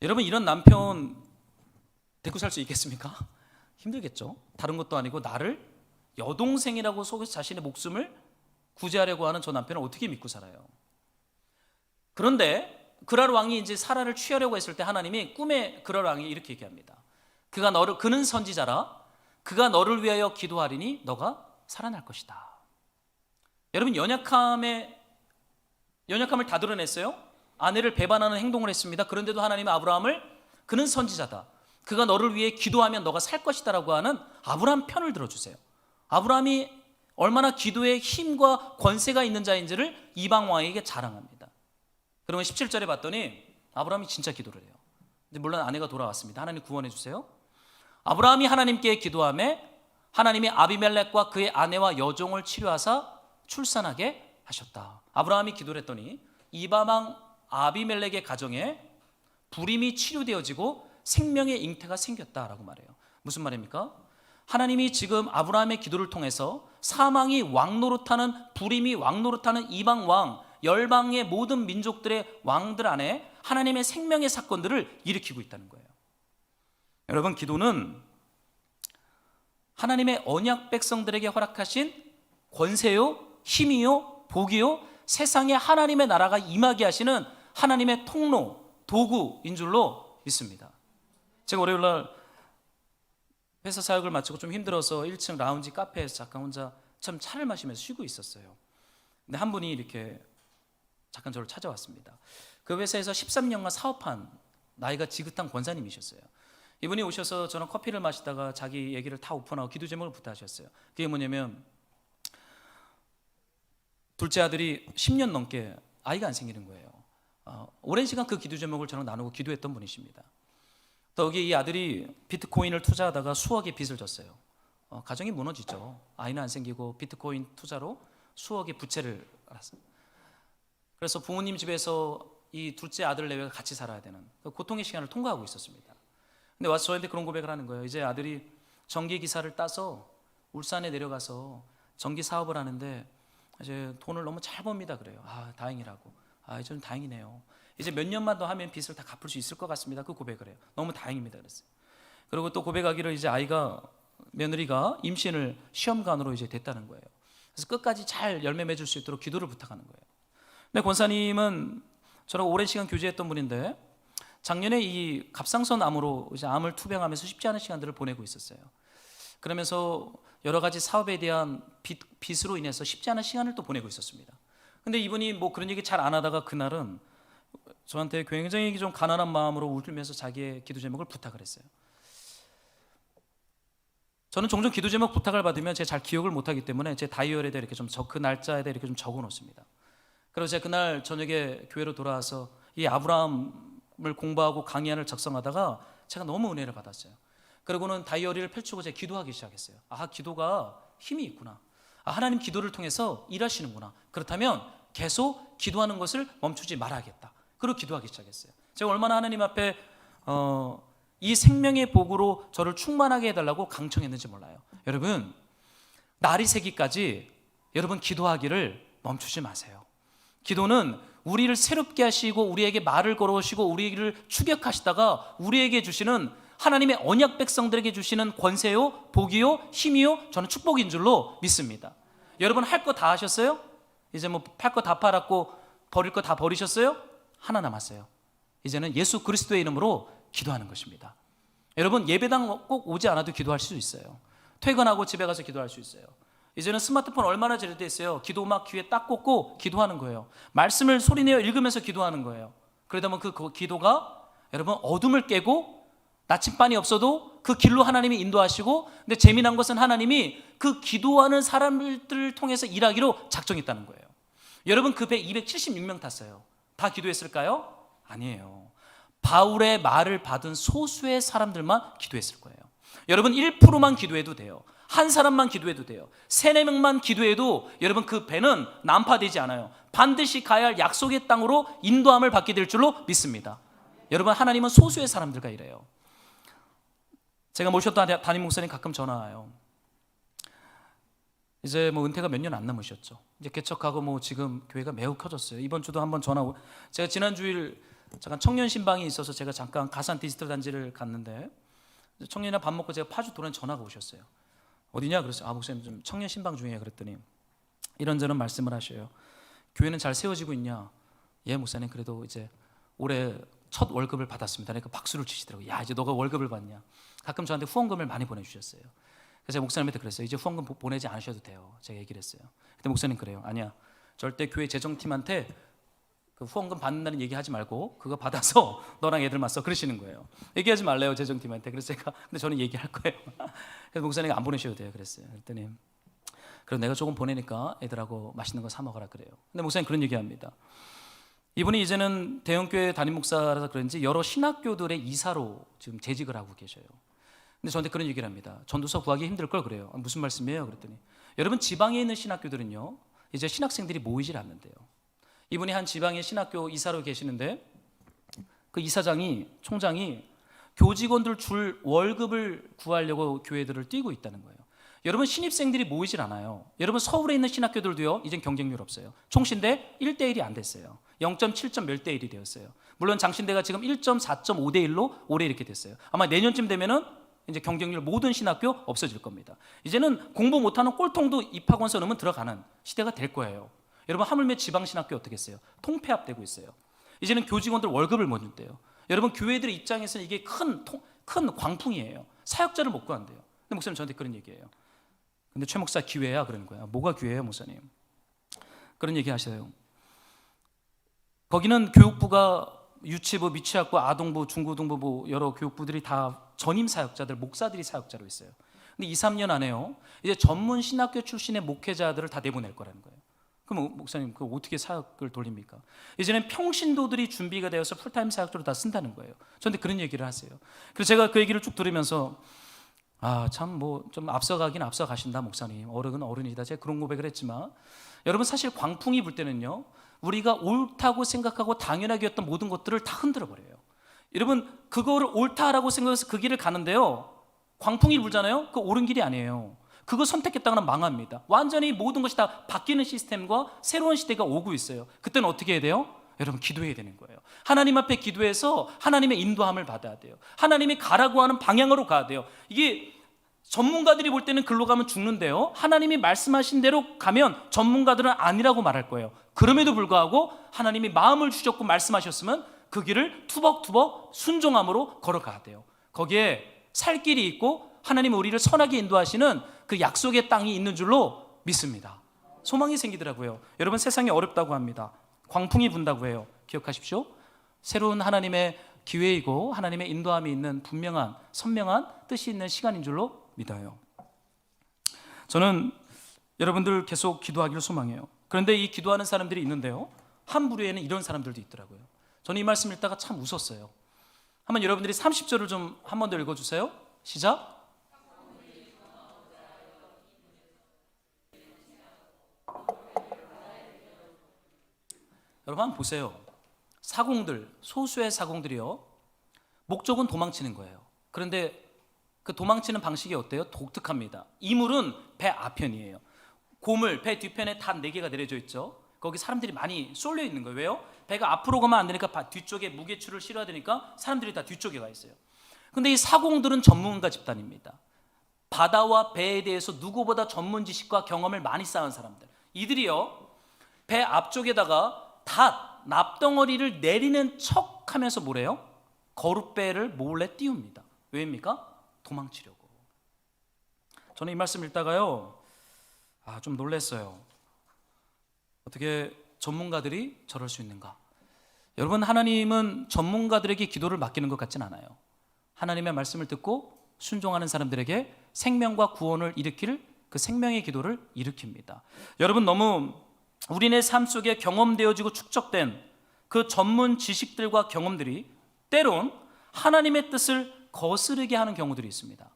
Speaker 1: 여러분, 이런 남편 데리고 살 수 있겠습니까? 힘들겠죠. 다른 것도 아니고 나를 여동생이라고 속여서 자신의 목숨을 구제하려고 하는 저 남편을 어떻게 믿고 살아요? 그런데 그랄 왕이 이제 사라를 취하려고 했을 때 하나님이 꿈에 그랄 왕이 이렇게 얘기합니다. 그는 선지자라. 그가 너를 위하여 기도하리니 너가 살아날 것이다. 여러분, 연약함을 다 드러냈어요. 아내를 배반하는 행동을 했습니다. 그런데도 하나님은 아브라함을 그는 선지자다. 그가 너를 위해 기도하면 너가 살 것이다 라고 하는 아브라함 편을 들어주세요. 아브라함이 얼마나 기도에 힘과 권세가 있는 자인지를 이방 왕에게 자랑합니다. 그러면 17절에 봤더니 아브라함이 진짜 기도를 해요. 근데 물론 아내가 돌아왔습니다. 하나님 구원해 주세요. 아브라함이 하나님께 기도하며 하나님이 아비멜렉과 그의 아내와 여종을 치료하사 출산하게 하셨다. 아브라함이 기도를 했더니 이방왕 아비멜렉의 가정에 불임이 치료되어지고 생명의 잉태가 생겼다라고 말해요. 무슨 말입니까? 하나님이 지금 아브라함의 기도를 통해서 사망이 왕노릇하는, 불임이 왕노릇하는 이방 왕, 열방의 모든 민족들의 왕들 안에 하나님의 생명의 사건들을 일으키고 있다는 거예요. 여러분, 기도는 하나님의 언약 백성들에게 허락하신 권세요, 힘이요, 복이요, 세상에 하나님의 나라가 임하게 하시는 하나님의 통로, 도구인 줄로 믿습니다. 제가 월요일날 회사 사역을 마치고 좀 힘들어서 1층 라운지 카페에서 잠깐 혼자 참 차를 마시면서 쉬고 있었어요. 근데 한 분이 이렇게 잠깐 저를 찾아왔습니다. 그 회사에서 13년간 사업한 나이가 지긋한 권사님이셨어요. 이분이 오셔서 저는 커피를 마시다가 자기 얘기를 다 오픈하고 기도 제목을 부탁하셨어요. 그게 뭐냐면 둘째 아들이 10년 넘게 아이가 안 생기는 거예요. 오랜 시간 그 기도 제목을 저랑 나누고 기도했던 분이십니다. 또 여기 이 아들이 비트코인을 투자하다가 수억의 빚을 졌어요. 가정이 무너지죠. 아이는 안 생기고 비트코인 투자로 수억의 부채를 알았어요. 그래서 부모님 집에서 이 둘째 아들 내외가 같이 살아야 되는 그 고통의 시간을 통과하고 있었습니다. 근데 와서 저한테 그런 고백을 하는 거예요. 이제 아들이 전기 기사를 따서 울산에 내려가서 전기 사업을 하는데 이제 돈을 너무 잘 법니다. 그래요. 다행이라고. 이제 좀 다행이네요. 이제 몇 년만 더 하면 빚을 다 갚을 수 있을 것 같습니다. 그 고백을 해요. 너무 다행입니다. 그랬어요. 그리고 또 고백하기를 이제 며느리가 임신을 시험관으로 이제 됐다는 거예요. 그래서 끝까지 잘 열매 맺을 수 있도록 기도를 부탁하는 거예요. 근데 권사님은 저랑 오랜 시간 교제했던 분인데 작년에 이 갑상선 암으로 이제 암을 투병하면서 쉽지 않은 시간들을 보내고 있었어요. 그러면서 여러 가지 사업에 대한 빚으로 인해서 쉽지 않은 시간을 또 보내고 있었습니다. 근데 이분이 뭐 그런 얘기 잘 안 하다가 그날은 저한테 굉장히 좀 가난한 마음으로 울면서 자기의 기도 제목을 부탁을 했어요. 저는 종종 기도 제목 부탁을 받으면 제가 잘 기억을 못하기 때문에 제 다이어리에다 이렇게 좀 그 날짜에다 이렇게 좀 적어 놓습니다. 그래서 제가 그날 저녁에 교회로 돌아와서 이 아브라함을 공부하고 강의안을 작성하다가 제가 너무 은혜를 받았어요. 그리고는 다이어리를 펼치고 제가 기도하기 시작했어요. 기도가 힘이 있구나. 하나님 기도를 통해서 일하시는구나. 그렇다면 계속 기도하는 것을 멈추지 말아야겠다. 그리고 기도하기 시작했어요. 제가 얼마나 하나님 앞에 이 생명의 복으로 저를 충만하게 해달라고 강청했는지 몰라요. 여러분, 날이 새기까지 여러분 기도하기를 멈추지 마세요. 기도는 우리를 새롭게 하시고 우리에게 말을 걸어오시고 우리를 추격하시다가 우리에게 주시는 하나님의 언약 백성들에게 주시는 권세요, 복이요, 힘이요, 저는 축복인 줄로 믿습니다. 여러분 할 거 다 하셨어요? 이제 뭐 팔 거 다 팔았고 버릴 거 다 버리셨어요? 하나 남았어요. 이제는 예수 그리스도의 이름으로 기도하는 것입니다. 여러분 예배당 꼭 오지 않아도 기도할 수 있어요. 퇴근하고 집에 가서 기도할 수 있어요. 이제는 스마트폰 얼마나 잘 돼 있어요. 기도 음악 귀에 딱 꽂고 기도하는 거예요. 말씀을 소리내어 읽으면서 기도하는 거예요. 그러다 보면 그 기도가 여러분 어둠을 깨고 나침반이 없어도 그 길로 하나님이 인도하시고, 근데 재미난 것은 하나님이 그 기도하는 사람들을 통해서 일하기로 작정했다는 거예요. 여러분 그 배 276명 탔어요. 다 기도했을까요? 아니에요. 바울의 말을 받은 소수의 사람들만 기도했을 거예요. 여러분 1%만 기도해도 돼요. 한 사람만 기도해도 돼요. 3-4명만 기도해도 여러분 그 배는 난파되지 않아요. 반드시 가야 할 약속의 땅으로 인도함을 받게 될 줄로 믿습니다. 여러분 하나님은 소수의 사람들과 일해요. 제가 모셨던 담임 목사님 가끔 전화 와요. 이제 뭐 은퇴가 몇 년 안 남으셨죠. 이제 개척하고 뭐 지금 교회가 매우 커졌어요. 이번 주도 한번 제가 지난 주일 잠깐 청년 신방이 있어서 제가 잠깐 가산 디지털 단지를 갔는데 청년이랑 밥 먹고 제가 파주 돌아는 전화가 오셨어요. 어디냐? 그랬어요. 목사님 좀 청년 신방 중이에요. 그랬더니 이런저런 말씀을 하셔요. 교회는 잘 세워지고 있냐? 예, 목사님 그래도 이제 올해 첫 월급을 받았습니다. 그러니까 박수를 치시더라고요. 야, 이제 너가 월급을 받냐? 가끔 저한테 후원금을 많이 보내주셨어요. 그래서 제가 목사님한테 그랬어요. 이제 후원금 보내지 않으셔도 돼요. 제가 얘기를 했어요. 근데 목사님 그래요. 아니야, 절대 교회 재정팀한테 그 후원금 받는다는 얘기하지 말고 그거 받아서 너랑 애들만 써, 그러시는 거예요. 얘기하지 말래요, 재정팀한테. 그래서 제가 근데 저는 얘기할 거예요. 그래서 목사님이 안 보내셔도 돼요. 그랬어요. 그랬더니 그럼 내가 조금 보내니까 애들하고 맛있는 거 사 먹으라 그래요. 근데 목사님 그런 얘기합니다. 이분이 이제는 대형교회 담임 목사라서 그런지 여러 신학교들의 이사로 지금 재직을 하고 계셔요. 근데 저한테 그런 얘기를 합니다. 전도서 구하기 힘들 걸 그래요. 무슨 말씀이에요? 그랬더니 여러분, 지방에 있는 신학교들은요 이제 신학생들이 모이질 않는데요. 이분이 한 지방의 신학교 이사로 계시는데 그 이사장이, 총장이 교직원들 줄 월급을 구하려고 교회들을 뛰고 있다는 거예요. 여러분, 신입생들이 모이질 않아요. 여러분, 서울에 있는 신학교들도요 이젠 경쟁률 없어요. 총신대 1대1이 안 됐어요. 0.7점 몇 대 1이 되었어요. 물론 장신대가 지금 1.4.5대 1로 올해 이렇게 됐어요. 아마 내년쯤 되면은 이제 경쟁률 모든 신학교 없어질 겁니다. 이제는 공부 못하는 꼴통도 입학원서 넣으면 들어가는 시대가 될 거예요. 여러분, 하물며 지방 신학교 어떻게 했어요? 통폐합되고 있어요. 이제는 교직원들 월급을 못 준대요. 여러분, 교회들의 입장에서는 이게 큰 광풍이에요. 사역자를 못 구한대요. 근데 목사님 저한테 그런 얘기예요. 근데 최 목사 기회야 그러는 거예요. 뭐가 기회예요, 목사님? 그런 얘기 하셔요. 거기는 교육부가 유치부, 미취학부, 아동부, 중고등부 여러 교육부들이 다 전임 사역자들, 목사들이 사역자로 있어요. 근데 2, 3년 안에요 이제 전문 신학교 출신의 목회자들을 다 내보낼 거라는 거예요. 그럼 목사님 그 어떻게 사역을 돌립니까? 이제는 평신도들이 준비가 되어서 풀타임 사역자로 다 쓴다는 거예요. 저한테 그런 얘기를 하세요. 그래서 제가 그 얘기를 쭉 들으면서 참 뭐 좀 앞서가긴 앞서가신다 목사님. 어른은 어른이다. 제가 그런 고백을 했지만 여러분, 사실 광풍이 불 때는요 우리가 옳다고 생각하고 당연하게 했던 모든 것들을 다 흔들어 버려요. 여러분, 그거를 옳다라고 생각해서 그 길을 가는데요 광풍이 불잖아요. 그 옳은 길이 아니에요. 그거 선택했다가는 망합니다. 완전히 모든 것이 다 바뀌는 시스템과 새로운 시대가 오고 있어요. 그때는 어떻게 해야 돼요? 여러분, 기도해야 되는 거예요. 하나님 앞에 기도해서 하나님의 인도함을 받아야 돼요. 하나님이 가라고 하는 방향으로 가야 돼요. 이게 전문가들이 볼 때는 글로 가면 죽는데요 하나님이 말씀하신 대로 가면 전문가들은 아니라고 말할 거예요. 그럼에도 불구하고 하나님이 마음을 주셨고 말씀하셨으면 그 길을 투벅투벅 순종함으로 걸어가야 돼요. 거기에 살 길이 있고 하나님이 우리를 선하게 인도하시는 그 약속의 땅이 있는 줄로 믿습니다. 소망이 생기더라고요. 여러분, 세상이 어렵다고 합니다. 광풍이 분다고 해요. 기억하십시오. 새로운 하나님의 기회이고 하나님의 인도함이 있는 분명한 선명한 뜻이 있는 시간인 줄로 믿어요. 저는 여러분들 계속 기도하기를 소망해요. 그런데 이 기도하는 사람들이 있는데요 한 부류에는 이런 사람들도 있더라고요. 저는 이 말씀 읽다가 참 웃었어요. 한번 여러분들이 30절을 좀 한 번 더 읽어주세요. 시작. 여러분 한번 보세요. 사공들, 소수의 사공들이요 목적은 도망치는 거예요. 그런데 그 도망치는 방식이 어때요? 독특합니다. 이물은 배 앞편이에요. 고물, 배 뒤편에 단 4개가 내려져 있죠. 거기 사람들이 많이 쏠려 있는 거예요. 왜요? 배가 앞으로 가면 안 되니까 뒤쪽에 무게추를 실어야 되니까 사람들이 다 뒤쪽에 가 있어요. 근데 이 사공들은 전문가 집단입니다. 바다와 배에 대해서 누구보다 전문 지식과 경험을 많이 쌓은 사람들. 이들이요 배 앞쪽에다가 납덩어리를 내리는 척 하면서 뭐래요? 거룻배를 몰래 띄웁니다. 왜입니까? 도망치려고. 저는 이 말씀 읽다가요 좀 놀랐어요. 어떻게 전문가들이 저럴 수 있는가? 여러분, 하나님은 전문가들에게 기도를 맡기는 것 같진 않아요. 하나님의 말씀을 듣고 순종하는 사람들에게 생명과 구원을 일으킬 그 생명의 기도를 일으킵니다. 여러분, 너무 우리네 삶 속에 경험되어지고 축적된 그 전문 지식들과 경험들이 때론 하나님의 뜻을 거스르게 하는 경우들이 있습니다.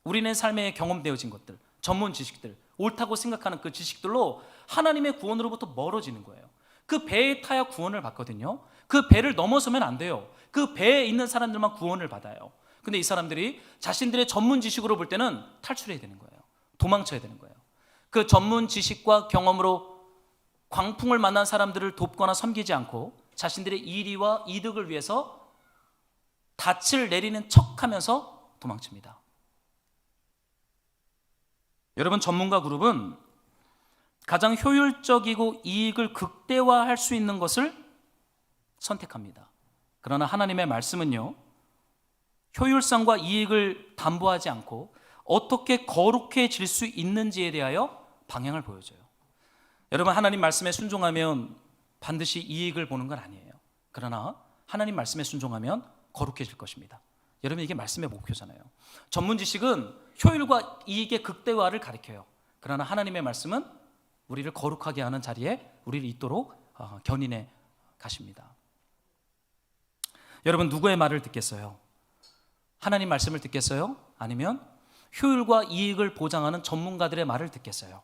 Speaker 1: 우리네 삶에 경험되어진 것들, 전문 지식들, 옳다고 생각하는 그 지식들로 하나님의 구원으로부터 멀어지는 거예요. 그 배에 타야 구원을 받거든요. 그 배를 넘어서면 안 돼요. 그 배에 있는 사람들만 구원을 받아요. 근데 이 사람들이 자신들의 전문 지식으로 볼 때는 탈출해야 되는 거예요. 도망쳐야 되는 거예요. 그 전문 지식과 경험으로 광풍을 만난 사람들을 돕거나 섬기지 않고 자신들의 이리와 이득을 위해서 닻을 내리는 척하면서 도망칩니다. 여러분, 전문가 그룹은 가장 효율적이고 이익을 극대화할 수 있는 것을 선택합니다. 그러나 하나님의 말씀은요, 효율성과 이익을 담보하지 않고 어떻게 거룩해질 수 있는지에 대하여 방향을 보여줘요. 여러분, 하나님 말씀에 순종하면 반드시 이익을 보는 건 아니에요. 그러나 하나님 말씀에 순종하면 거룩해질 것입니다. 여러분, 이게 말씀의 목표잖아요. 전문 지식은 효율과 이익의 극대화를 가리켜요. 그러나 하나님의 말씀은 우리를 거룩하게 하는 자리에 우리를 있도록 견인해 가십니다. 여러분, 누구의 말을 듣겠어요? 하나님 말씀을 듣겠어요? 아니면 효율과 이익을 보장하는 전문가들의 말을 듣겠어요?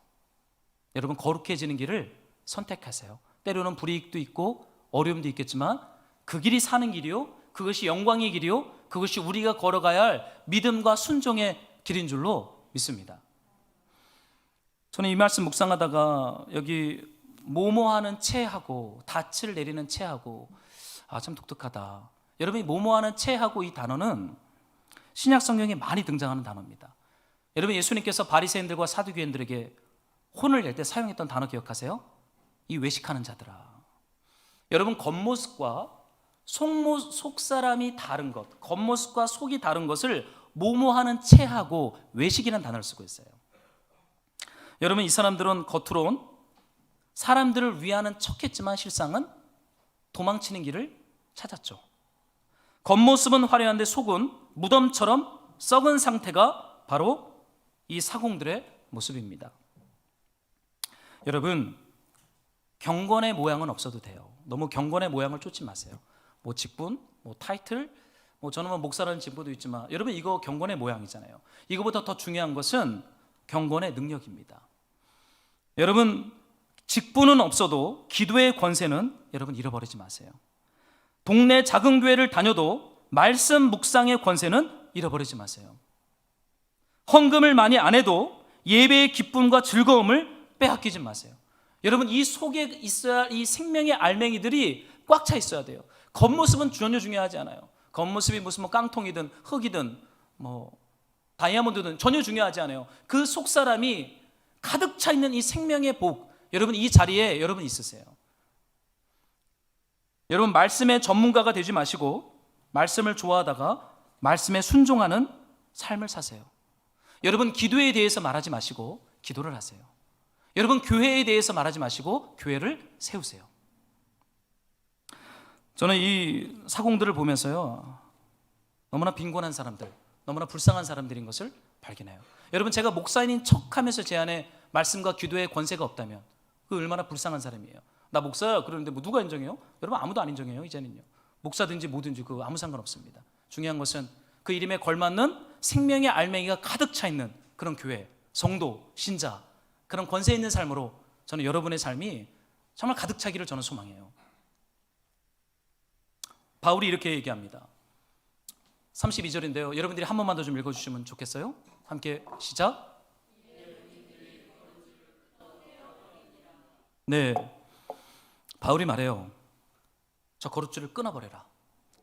Speaker 1: 여러분, 거룩해지는 길을 선택하세요. 때로는 불이익도 있고 어려움도 있겠지만 그 길이 사는 길이요, 그것이 영광의 길이요, 그것이 우리가 걸어가야 할 믿음과 순종의 길인 줄로 믿습니다. 저는 이 말씀 묵상하다가 여기 모모하는 채하고 닻을 내리는 채하고 참 독특하다. 여러분이 모모하는 채하고 이 단어는 신약 성경에 많이 등장하는 단어입니다. 여러분, 예수님께서 바리새인들과 사두개인들에게 혼을 낼 때 사용했던 단어 기억하세요? 이 외식하는 자들아. 여러분, 겉모습과 속사람이 다른 것, 겉모습과 속이 다른 것을 모모하는 채하고 외식이라는 단어를 쓰고 있어요. 여러분, 이 사람들은 겉으론 사람들을 위하는 척했지만 실상은 도망치는 길을 찾았죠. 겉모습은 화려한데 속은 무덤처럼 썩은 상태가 바로 이 사공들의 모습입니다. 여러분, 경건의 모양은 없어도 돼요. 너무 경건의 모양을 쫓지 마세요. 뭐 직분, 뭐 타이틀, 저는 뭐 목사라는 직분도 있지만 여러분, 이거 경건의 모양이잖아요. 이거보다 더 중요한 것은 경건의 능력입니다. 여러분, 직분은 없어도 기도의 권세는 여러분 잃어버리지 마세요. 동네 작은 교회를 다녀도 말씀 묵상의 권세는 잃어버리지 마세요. 헌금을 많이 안 해도 예배의 기쁨과 즐거움을 빼앗기지 마세요. 여러분, 이 속에 있어야 이 생명의 알맹이들이 꽉 차 있어야 돼요. 겉모습은 전혀 중요하지 않아요. 겉모습이 무슨 뭐 깡통이든 흙이든 뭐 다이아몬드든 전혀 중요하지 않아요. 그 속 사람이 가득 차 있는 이 생명의 복, 여러분 이 자리에 여러분 있으세요. 여러분, 말씀의 전문가가 되지 마시고 말씀을 좋아하다가 말씀에 순종하는 삶을 사세요. 여러분, 기도에 대해서 말하지 마시고 기도를 하세요. 여러분, 교회에 대해서 말하지 마시고 교회를 세우세요. 저는 이 사공들을 보면서요, 너무나 빈곤한 사람들, 너무나 불쌍한 사람들인 것을 발견해요. 여러분, 제가 목사인 척하면서 제 안에 말씀과 기도의 권세가 없다면 그 얼마나 불쌍한 사람이에요. 나 목사야 그러는데 뭐 누가 인정해요? 여러분, 아무도 안 인정해요. 이제는요, 목사든지 뭐든지 그거 아무 상관없습니다. 중요한 것은 그 이름에 걸맞는 생명의 알맹이가 가득 차 있는 그런 교회, 성도, 신자, 그런 권세 있는 삶으로 저는 여러분의 삶이 정말 가득 차기를 저는 소망해요. 바울이 이렇게 얘기합니다. 32절인데요. 여러분들이 한 번만 더 좀 읽어주시면 좋겠어요. 함께 시작. 네, 바울이 말해요. 저 거룻줄을 끊어버려라.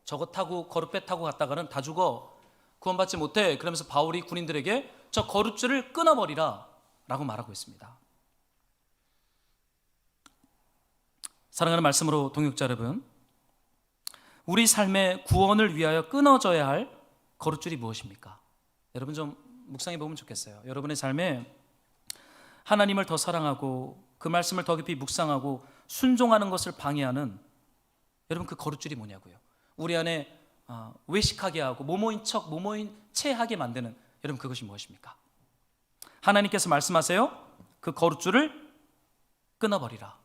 Speaker 1: 저거 타고 거룻배 타고 갔다가는 다 죽어. 구원받지 못해. 그러면서 바울이 군인들에게 저 거룻줄을 끊어버리라 라고 말하고 있습니다. 사랑하는 말씀으로 동역자 여러분, 우리 삶의 구원을 위하여 끊어져야 할 거룻줄이 무엇입니까? 여러분 좀 묵상해 보면 좋겠어요. 여러분의 삶에 하나님을 더 사랑하고 그 말씀을 더 깊이 묵상하고 순종하는 것을 방해하는 여러분 그 거룻줄이 뭐냐고요. 우리 안에 외식하게 하고 모모인 척 모모인 채하게 만드는 여러분 그것이 무엇입니까? 하나님께서 말씀하세요. 그 거룻줄을 끊어버리라.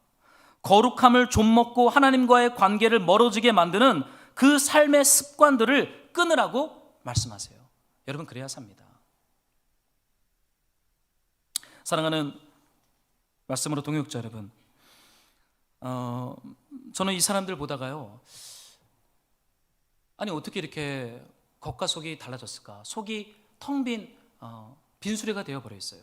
Speaker 1: 거룩함을 좀먹고 하나님과의 관계를 멀어지게 만드는 그 삶의 습관들을 끊으라고 말씀하세요. 여러분 그래야 삽니다. 사랑하는 말씀으로 동역자 여러분, 저는 이 사람들 보다가요, 아니 어떻게 이렇게 겉과 속이 달라졌을까? 속이 텅 빈 빈수레가 되어버려 있어요.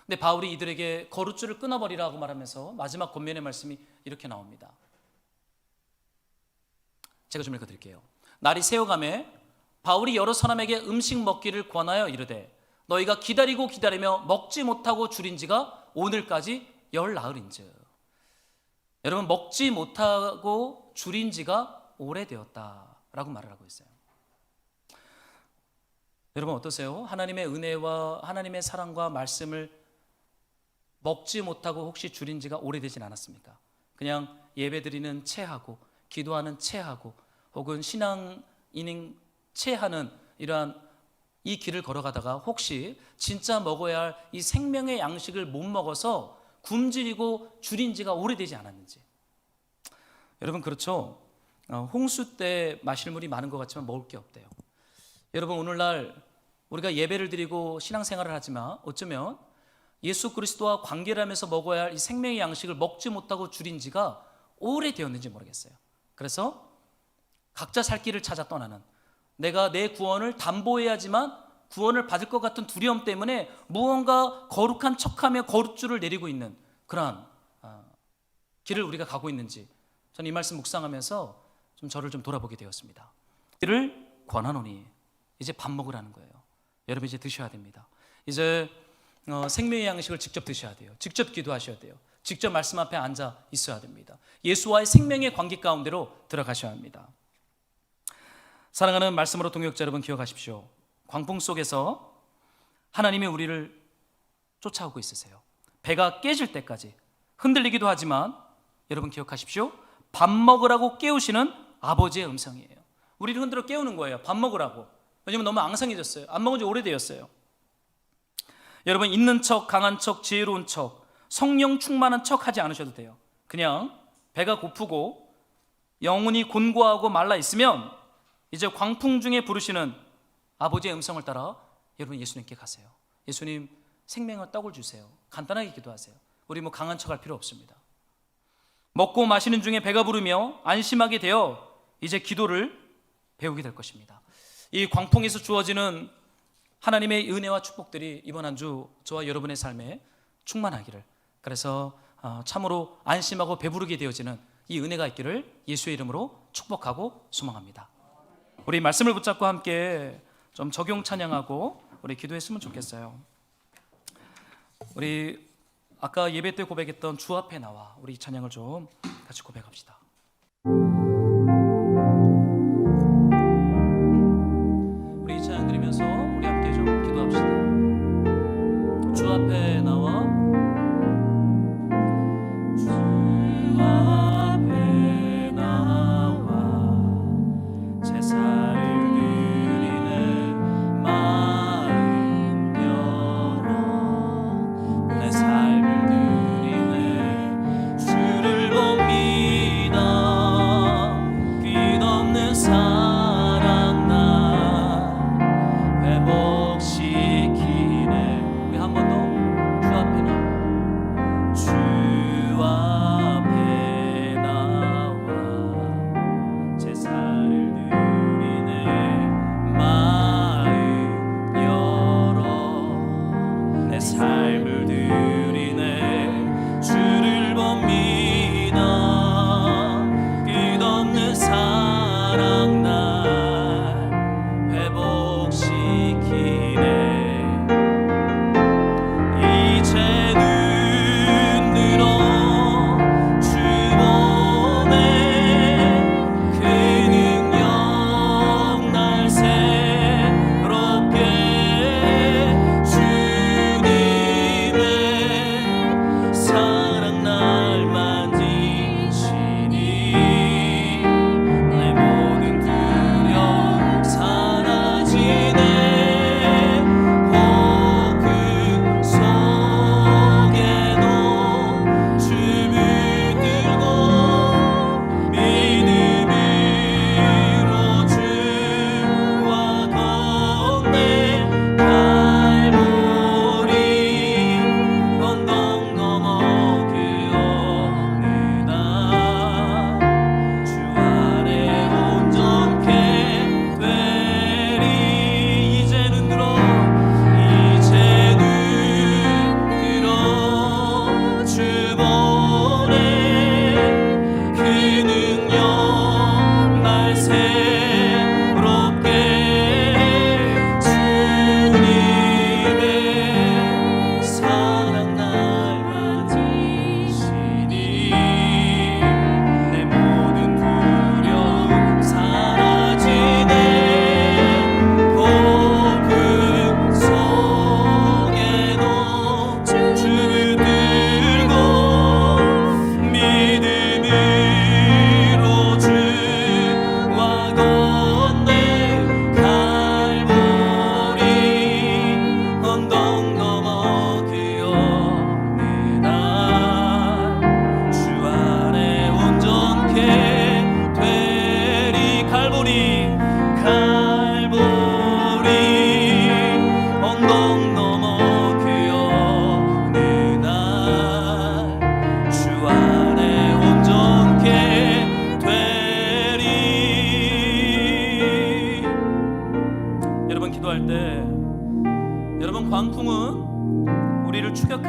Speaker 1: 근데 바울이 이들에게 거룻줄을 끊어버리라고 말하면서 마지막 권면의 말씀이 이렇게 나옵니다. 제가 좀 읽어드릴게요. 날이 새어가매 바울이 여러 사람에게 음식 먹기를 권하여 이르되 너희가 기다리고 기다리며 먹지 못하고 줄인 지가 오늘까지 열나흘인즉. 여러분, 먹지 못하고 줄인 지가 오래되었다라고 말을 하고 있어요. 여러분 어떠세요? 하나님의 은혜와 하나님의 사랑과 말씀을 먹지 못하고 혹시 줄인 지가 오래되진 않았습니까? 그냥 예배드리는 체하고 기도하는 체하고 혹은 신앙인인 체하는 이러한 이 길을 걸어가다가 혹시 진짜 먹어야 할 이 생명의 양식을 못 먹어서 굶주리고 줄인 지가 오래되지 않았는지. 여러분 그렇죠? 홍수 때 마실 물이 많은 것 같지만 먹을 게 없대요. 여러분 오늘날 우리가 예배를 드리고 신앙생활을 하지만 어쩌면 예수 그리스도와 관계를 하면서 먹어야 할 이 생명의 양식을 먹지 못하고 줄인 지가 오래되었는지 모르겠어요. 그래서 각자 살 길을 찾아 떠나는, 내가 내 구원을 담보해야지만 구원을 받을 것 같은 두려움 때문에 무언가 거룩한 척하며 거룩줄을 내리고 있는 그러한 길을 우리가 가고 있는지 저는 이 말씀 묵상하면서 좀 저를 좀 돌아보게 되었습니다. 이를 권하노니 이제 밥 먹으라는 거예요. 여러분 이제 드셔야 됩니다. 이제 생명의 양식을 직접 드셔야 돼요. 직접 기도하셔야 돼요. 직접 말씀 앞에 앉아 있어야 됩니다. 예수와의 생명의 관계 가운데로 들어가셔야 합니다. 사랑하는 말씀으로 동역자 여러분 기억하십시오. 광풍 속에서 하나님이 우리를 쫓아오고 있으세요. 배가 깨질 때까지 흔들리기도 하지만 여러분 기억하십시오. 밥 먹으라고 깨우시는 아버지의 음성이에요. 우리를 흔들어 깨우는 거예요. 밥 먹으라고. 왜냐면 너무 앙상해졌어요. 안 먹은 지 오래되었어요. 여러분 있는 척, 강한 척, 지혜로운 척, 성령 충만한 척 하지 않으셔도 돼요. 그냥 배가 고프고 영혼이 곤고하고 말라 있으면 이제 광풍 중에 부르시는 아버지의 음성을 따라 여러분 예수님께 가세요. 예수님 생명의 떡을 주세요. 간단하게 기도하세요. 우리 뭐 강한 척 할 필요 없습니다. 먹고 마시는 중에 배가 부르며 안심하게 되어 이제 기도를 배우게 될 것입니다. 이 광풍에서 주어지는 하나님의 은혜와 축복들이 이번 한 주 저와 여러분의 삶에 충만하기를, 그래서 참으로 안심하고 배부르게 되어지는 이 은혜가 있기를 예수의 이름으로 축복하고 소망합니다. 우리 말씀을 붙잡고 함께 좀 적용 찬양하고 우리 기도했으면 좋겠어요. 우리 아까 예배 때 고백했던 주 앞에 나와 우리 이 찬양을 좀 같이 고백합시다. 우리 이 찬양 들으면서 우리 함께 좀 기도합시다. 주 앞에 나와 주를 봅니다.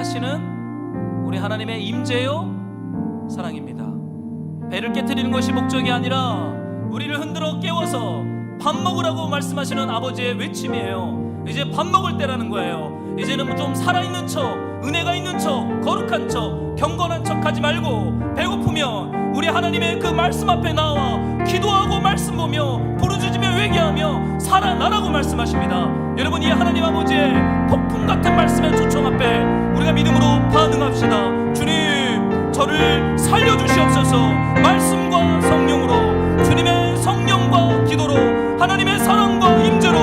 Speaker 1: 하시는 우리 하나님의 임재요 사랑입니다. 배를 깨트리는 것이 목적이 아니라 우리를 흔들어 깨워서 밥 먹으라고 말씀하시는 아버지의 외침이에요. 이제 밥 먹을 때라는 거예요. 이제는 좀 살아있는 척, 은혜가 있는 척, 거룩한 척, 경건한 척 하지 말고 배고프면 우리 하나님의 그 말씀 앞에 나와 기도하고 말씀 보며 부르짖으며 회개하며 살아나라고 말씀하십니다. 여러분, 이 하나님 아버지의 폭풍 같은 말씀의 초청 앞에 우리가 믿음으로 반응합시다. 주님, 저를 살려주시옵소서. 말씀과 성령으로, 주님의 성령과 기도로, 하나님의 사랑과 임재로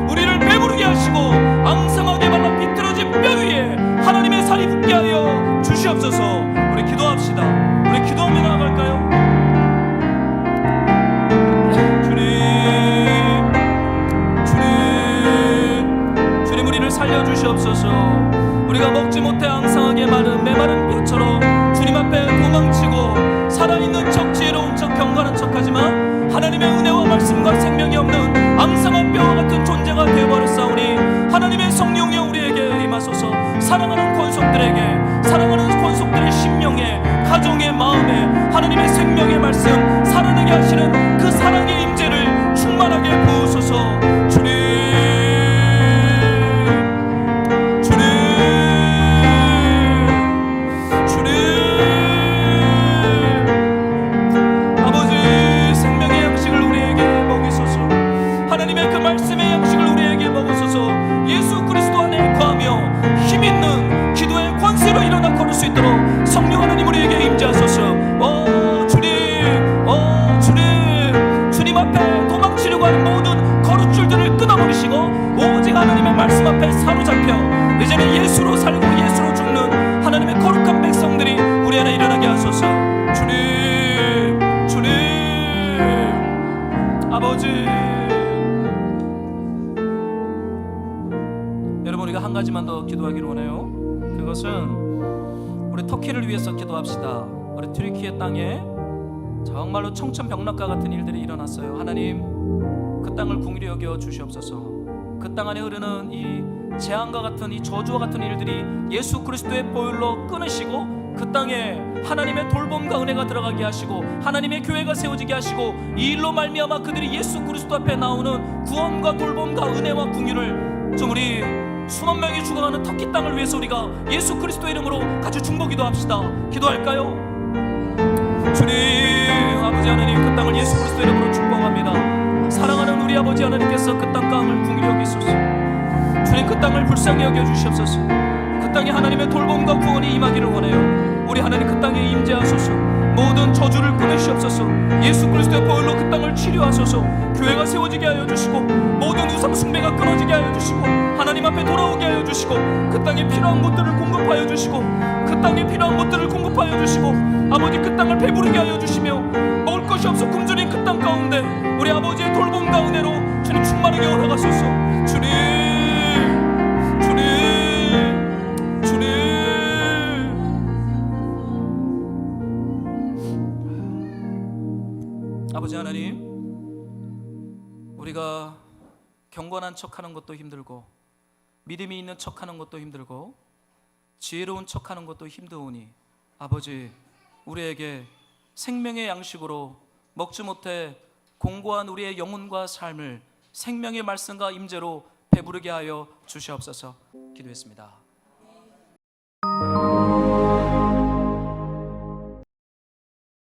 Speaker 1: 우리를 배부르게 하시고 앙상하게 말라 비틀어진 뼈 위에 하나님의 살이 붙게 하여 주시옵소서. 우리 기도합시다. 우리 기도하며 나아갈까요? 주님 우리를 살려주시옵소서. 우리가 먹지 못해 앙상하게 마른 메마른 뼈처럼 주님 앞에 도망치고 살아있는 척, 지혜로운 척, 경건한 척 하지만 하나님의 은혜와 말씀과 생명이 없는 앙상한 뼈와 같은 존재가 되어버렸사오니 하나님의 성령이 우리에게 임하소서. 사랑하는 권속들에게, 사랑하는 권속들의 심령에, 가정의 마음에 하나님의 생명의 말씀 살아나게 하시는 그 사랑의 임재를 충만하게 부으소서. 하나님의 그 말씀의 양식을 우리에게 먹으소서. 예수 그리스도 안에 거하며 힘있는 기도의 권세로 일어나 걸을 수 있도록 성령 하나님 우리에게 임재하소서. 주님 앞에 도망치려고 하는 모든 거룩줄들을 끊어버리시고 오직 하나님의 말씀 앞에 사로잡혀 이제는 예수로 살고 예수로 죽는 하나님의 거룩한 백성들이 우리 안에 일어나게 하소서. 주님 아버지, 우리가 한 가지만 더 기도하기를 원해요. 그것은 우리 터키를 위해서 기도합시다. 우리 튀르키예 땅에 정말로 청천벽락과 같은 일들이 일어났어요. 하나님, 그 땅을 긍휼히 여겨 주시옵소서. 그 땅 안에 흐르는 이 재앙과 같은 이 저주와 같은 일들이 예수 그리스도의 보혈로 끊으시고 그 땅에 하나님의 돌봄과 은혜가 들어가게 하시고 하나님의 교회가 세워지게 하시고 이 일로 말미암아 그들이 예수 그리스도 앞에 나오는 구원과 돌봄과 은혜와 긍휼을 좀 우리 수만 명이 죽어가는 터키 땅을 위해서 우리가 예수 그리스도의 이름으로 같이 중보기도 합시다. 기도할까요? 주님 아버지 하나님, 그 땅을 예수 그리스도의 이름으로 축복합니다. 사랑하는 우리 아버지 하나님께서 그 땅 가운을 긍휼히 여기소서. 주님, 그 땅을 불쌍히 여겨 주시옵소서. 그 땅에 하나님의 돌봄과 구원이 임하기를 원해요. 우리 하나님, 그 땅에 임재하소서. 모든 저주를 끊으시옵소서. 예수 그리스도의 보혈로 그 땅을 치료하소서. 교회가 세워지게 하여 주시고 모든 우상 숭배가 끊어지게 하여 주시고 하나님 앞에 돌아오게 하여 주시고 그 땅에 필요한 것들을 공급하여 주시고 그 땅에 필요한 것들을 공급하여 주시고 아버지, 그 땅을 배부르게 하여 주시며 먹을 것이 없어 굶주린 그 땅 가운데 우리 아버지의 돌봄과 은혜로 주님 충만하게 허락하소서. 주님 아버지 하나님, 우리가 경건한 척하는 것도 힘들고 믿음이 있는 척하는 것도 힘들고 지혜로운 척하는 것도 힘드오니 아버지, 우리에게 생명의 양식으로 먹지 못해 공고한 우리의 영혼과 삶을 생명의 말씀과 임재로 배부르게 하여 주시옵소서. 기도했습니다.